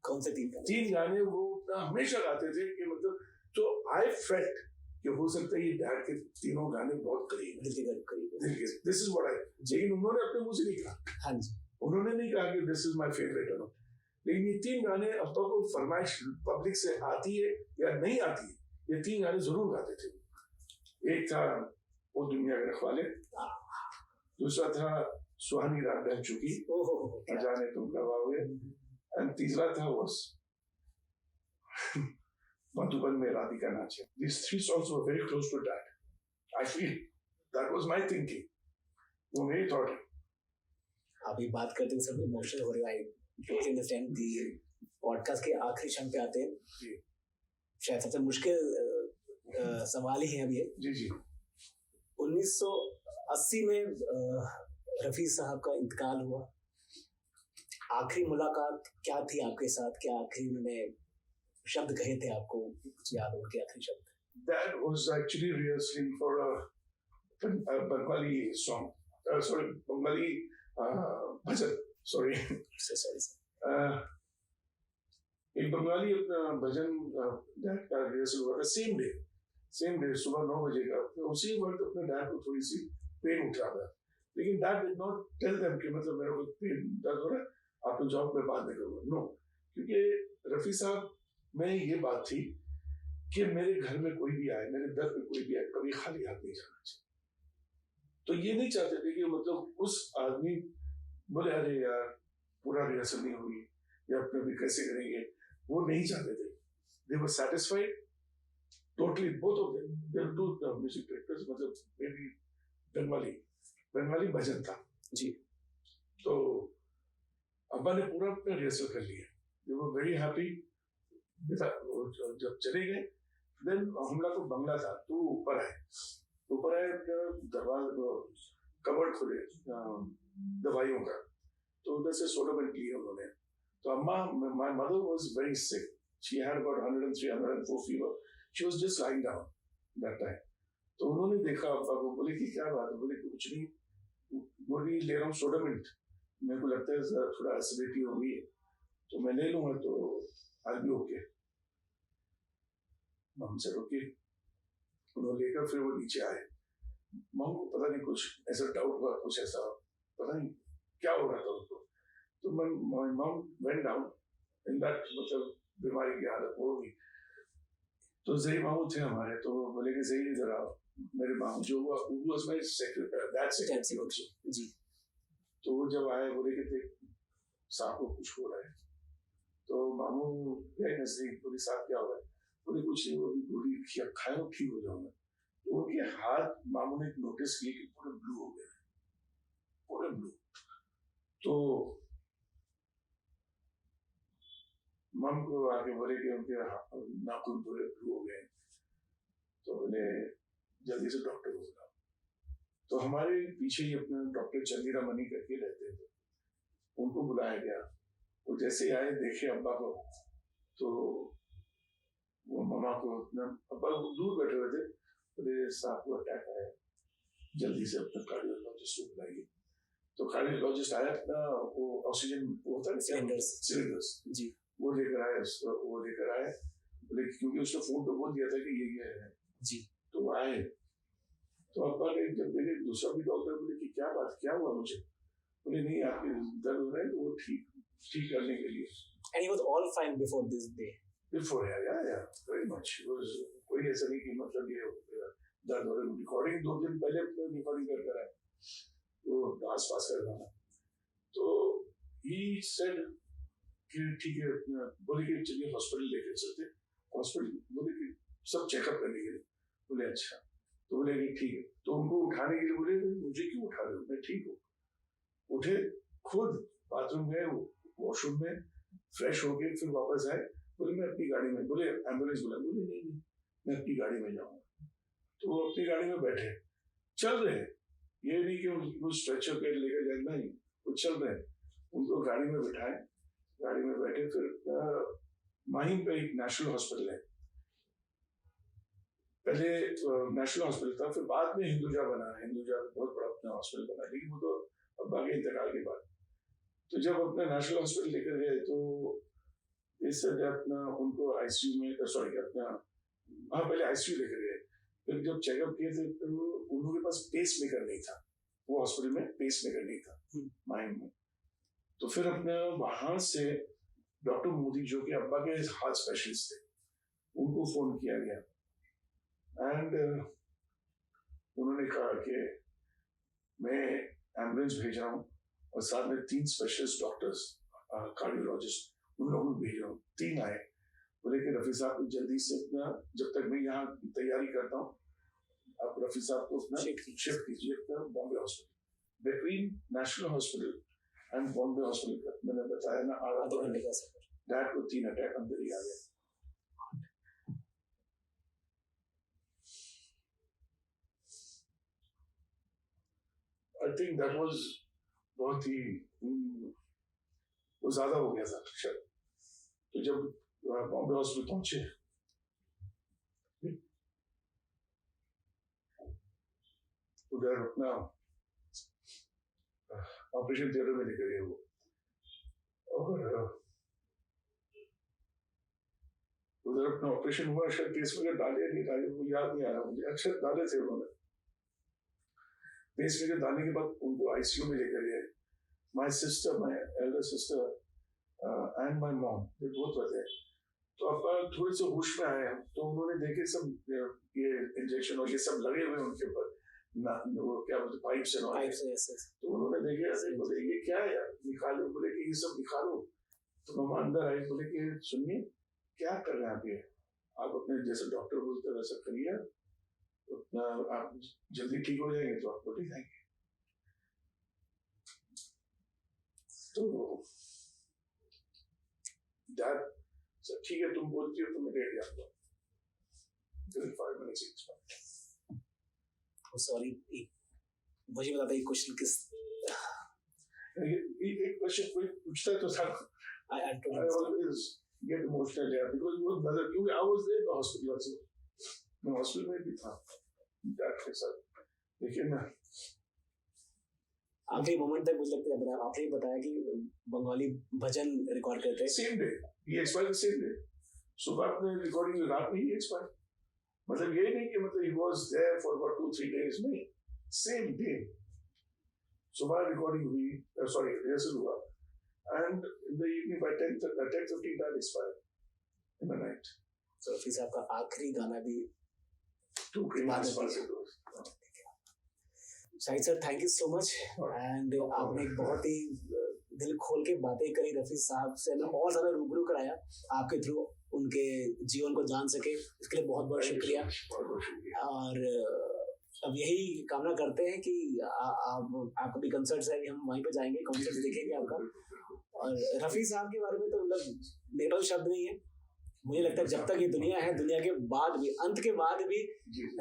कौन से 3 गाने? 3 गाने वो हमेशा गाते थे कि मतलब, तो आई फेल्ट कि हो सकता है ये डैड के तीनों गाने बहुत करीब हैं, दिल के करीब दिल के. This is what I. लेकिन उन्होंने अपने मुंह से नहीं कहा. हाँ जी उन्होंने नहीं कहा कि दिस इज माय फेवरेट. लेकिन ये 3 गाने अब्बा को फरमाइश पब्लिक से आती है या नहीं आती है, ये 3 गाने जरूर गाते थे. एक था वो दुनिया के रखवाले, दूसरा था सुहानी रात ढल चुकी, ओहो न जाने तुम कब आओगे, एंड तीसरा था was मधुबन में राधिका नाचे. These 3 songs were very close to that. I feel that was my thinking. वो मेरी थॉट है. अभी बात करते हैं सब इमोशनल हो रहे हैं. I totally understand. The podcast के आखिरी क्षण पे आते हैं. शायद सबसे मुश्किल सवाल ही है अब ये. जी जी. 1980 में रफी साहब का इंतकाल हुआ. आखिरी मुलाकात क्या थी आपके साथ? क्या आखिरी उन्होंने शब्द कहे थे आपको? कुछ याद हो के आखिरी शब्द? That was actually rehearsing for a Bengali song. Sorry, Bengali bhajan. Sorry. Sorry. एक बंगाली अपना भजन डैड का रिहर्सल हुआ था. सेम डे सुबह 9 बजे का. तो उसी वक्त अपने डैड को थोड़ी सी पेन उठ रहा था, लेकिन dad did not tell them कि मतलब मेरे को पेन दर्द हो रहा है, आपको जॉब में बाद में करूँगा. नो, क्योंकि रफी साहब में ये बात थी कि मेरे घर में कोई भी आए, मेरे दर पे कोई भी आए, कभी खाली हाथ नहीं जाना चाहिए. तो ये नहीं चाहते थे कि मतलब उस आदमी बोले अरे यार पूरा रिहर्सल नहीं हुई या अपने भी कैसे करेंगे, वो नहीं चाहते थे. They were satisfied totally, both of them. They do the music directors, मतलब मे बी बंगाली भजन था जी. तो अब्बा ने पूरा अपना रिहर्सल कर लिया. दे वर वेरी हैप्पी. जब चले गए, देन हमला तो बंगला था, तो ऊपर आए दरवाजा कबर्ड खुले दवाइयों का, तो उधर से सोडामेंट लिया उन्होंने. तो अम्मा, my mother was very sick. She had about 103 104 fever. She was just lying down that time. तो उन्होंने देखा अब्बा को, बोले कि क्या बात है? बोले कुछ नहीं, बोली ले रहा हूँ सोडामेंट, मेरे को लगता है थोड़ा एसिडिटी हो गई है, तो मैं ले लूंगा तो आज भी ओके. मम से ओके, उन्होंने लेकर फिर वो नीचे आए. मम को पता नहीं कुछ ऐसा डाउट हुआ, कुछ ऐसा पता नहीं क्या हो रहा था उनको. तो my mom went down in that मतलब बीमारी की हालत हो गई. तो जही मामू थे हमारे, तो बोले कि जही इधर आओ. मेरे मामू जो हुआ was my secretary also जी. तो वो जब आए, बोले कि देख साहब को कुछ हो रहा है. तो मामू गए नजदीक, बोले साहब क्या हो रहा है? बोले कुछ नहीं, वो भी गोली खाए हो ठीक हो जाऊंगा. तो उनके हाथ मामू ने नोटिस किए कि पूरे ब्लू हो गए, पूरे ब्लू. तो मम को आके बोले कि उनके नाखून पूरे ब्लू हो गए. तो बोले जल्दी से डॉक्टर को बुलाओ. तो हमारे पीछे ही अपने डॉक्टर चंदीरा मनी करके रहते थे, उनको बुलाया गया. वो जैसे ही आए, देखे अब्बा को, तो वो मामा को, अब्बा दूर बैठे हुए थे, बोले साहब को अटैक आया, जल्दी से अपना कार्डियोलॉजिस्ट को बुलाइए. तो कार्डियोलॉजिस्ट आया, अपना वो ऑक्सीजन होता है सिलेंडर्स जी, वो लेकर आए. बोले क्योंकि उसने फोन पे बोल दिया था कि ये है जी. तो आए, तो अब्बा ने जब देखे, दूसरा भी डॉक्टर बोले कि क्या बात, क्या हुआ मुझे? बोले नहीं आपके दर्द हो रहा है तो वो ठीक करने के लिए। And he was all fine before this day. Before, yeah, very much. It was कोई ऐसा नहीं कि मतलब ये दर्द हो रहा है। रिकॉर्डिंग 2 दिन पहले रिकॉर्डिंग कर रहा है, तो आसपास कर रहा है। तो he said कि ठीक है, बोले कि चलिए हॉस्पिटल लेके चलते। हॉस्पिटल बोले कि सब चेकअप करने के लिए। बोले अच्छा, तो बोले कि ठीक है। तो उनको उठाने के लिए बोले मुझे क्यों उठा रहे हो, मैं ठीक हूँ। उठे, खुद बाथरूम गए, वॉशरूम में फ्रेश हो गए, फिर वापस आए। बोले मैं अपनी गाड़ी में, बोले एम्बुलेंस बुला, बोले नहीं मैं अपनी गाड़ी में जाऊंगा। तो वो अपनी गाड़ी में बैठे, चल रहे, ये नहीं कि उनको स्ट्रेचर पे लेकर जाए, नहीं, वो चल रहे। उनको गाड़ी में बिठाए, गाड़ी में बैठे, फिर माहिम पे एक नेशनल हॉस्पिटल है, पहले नेशनल हॉस्पिटल था, फिर बाद में हिंदुजा बना। हिंदुजा बहुत बड़ा अपना हॉस्पिटल बना, लेकिन वो तो अब्बा के इंतकाल के बाद। तो जब अपना नेशनल हॉस्पिटल लेकर गए तो इस अपना उनको आईसीयू में, सॉरी अपना पहले आईसीयू लेकर गए। फिर जब चेकअप किए थे तो उनके पास पेस मेकर नहीं था, वो हॉस्पिटल में पेस मेकर नहीं था माइंड में। तो फिर अपना वहां से डॉक्टर मोदी जो कि अब्बा के हार्ट स्पेशलिस्ट थे, उनको फोन किया गया एंड उन्होंने कहा कि मैं एम्बुलेंस भेज रहा हूँ और साथ में 3 स्पेशलिस्ट डॉक्टर्स कार्डियोलॉजिस्ट उन लोगों को भेज रहा हूँ। 3 आए, बोले कि रफी साहब को जल्दी से अपना, जब तक मैं यहाँ तैयारी करता हूँ, आप रफी साहब को अपना शिफ्ट कीजिए Bombay hospital. Between national hospital and Bombay hospital मैंने बताया ना, आधा घंटे का सफर। डैड को 3 अटैक अंदर ही आ गया। आई थिंक दैट वाज बहुत ही वो ज्यादा हो गया था शायद। तो जब बॉम्बे हॉस्पिटल पहुंचे, उधर अपना ऑपरेशन थिएटर में लेकर गए वो, और उधर अपना ऑपरेशन हुआ। शायद पेसमेकर डाले नहीं डाले, वो याद नहीं आ रहा मुझे, अच्छा डाले थे उन्होंने। पेसमेकर डालने के बाद उनको आईसीयू में लेकर गए। My sister, my Elder sister and my mom, ये बोथ वह थे। तो अब थोड़े से होश में आए हम, तो उन्होंने देखे सब ये इंजेक्शन और ये सब लगे हुए उनके ऊपर, वो क्या बोलते पाइप्स एंड ऑल। तो उन्होंने देखे ऐसे, बोले ये क्या है यार, निकालो। बोले कि ये सब निकालो। तो मम्मा अंदर आई, बोले कि सुनिए क्या कर रहे हैं आप, ये आप अपने जैसे डॉक्टर बोलते हैं वैसा करिए, अपना आप जल्दी ठीक हो जाएंगे तो आपको ठीक आएंगे। तो डैड सर ठीक है, तुम बोलती हो तो मैं रेडी आता हूँ। 5 मिनट्स सॉरी, मुझे बता एक क्वेश्चन किस एक क्वेश्चन कोई पूछता है तो sir I always get emotional there because it was mother, I was there in the hospital also, मैं हॉस्पिटल में भी था डैड के साथ। लेकिन आखिरी मोमेंट तक मुझे लगता है आपने बताया कि बंगाली भजन रिकॉर्ड करते हैं। सेम डे ये एक्सपायर, सेम डे सुबह अपने रिकॉर्डिंग रात में ही एक्सपायर। मतलब ये नहीं कि मतलब he was there for about 2-3 days, नहीं, सेम डे सुबह रिकॉर्डिंग हुई, सॉरी रिहर्सल हुआ, and in the evening by 10:15 that expired in the night. So Rafi साहब का आखिरी गाना भी 2 months बाद। Shahid sir thank you so much, and आपने एक बहुत ही दिल खोल के बातें करी रफी साहब से, हमें और ज्यादा रूबरू कराया आपके थ्रू, उनके जीवन को जान सके, इसके लिए बहुत बहुत शुक्रिया। और अब यही कामना करते हैं कि आपका भी कंसर्ट्स है, हम वहीं पे जाएंगे, कॉन्सर्ट देखेंगे आपका। और रफी साहब के बारे में तो मतलब मेरे पास शब्द नहीं है। मुझे लगता है जब तक ये दुनिया है, दुनिया के बाद भी, अंत के बाद भी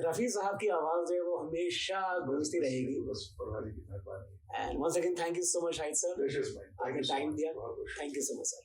रफी साहब की आवाज है वो हमेशा गूंजती रहेगी। And once again thank you so much Shahid sir, आपने टाइम दिया, thank you so much sir.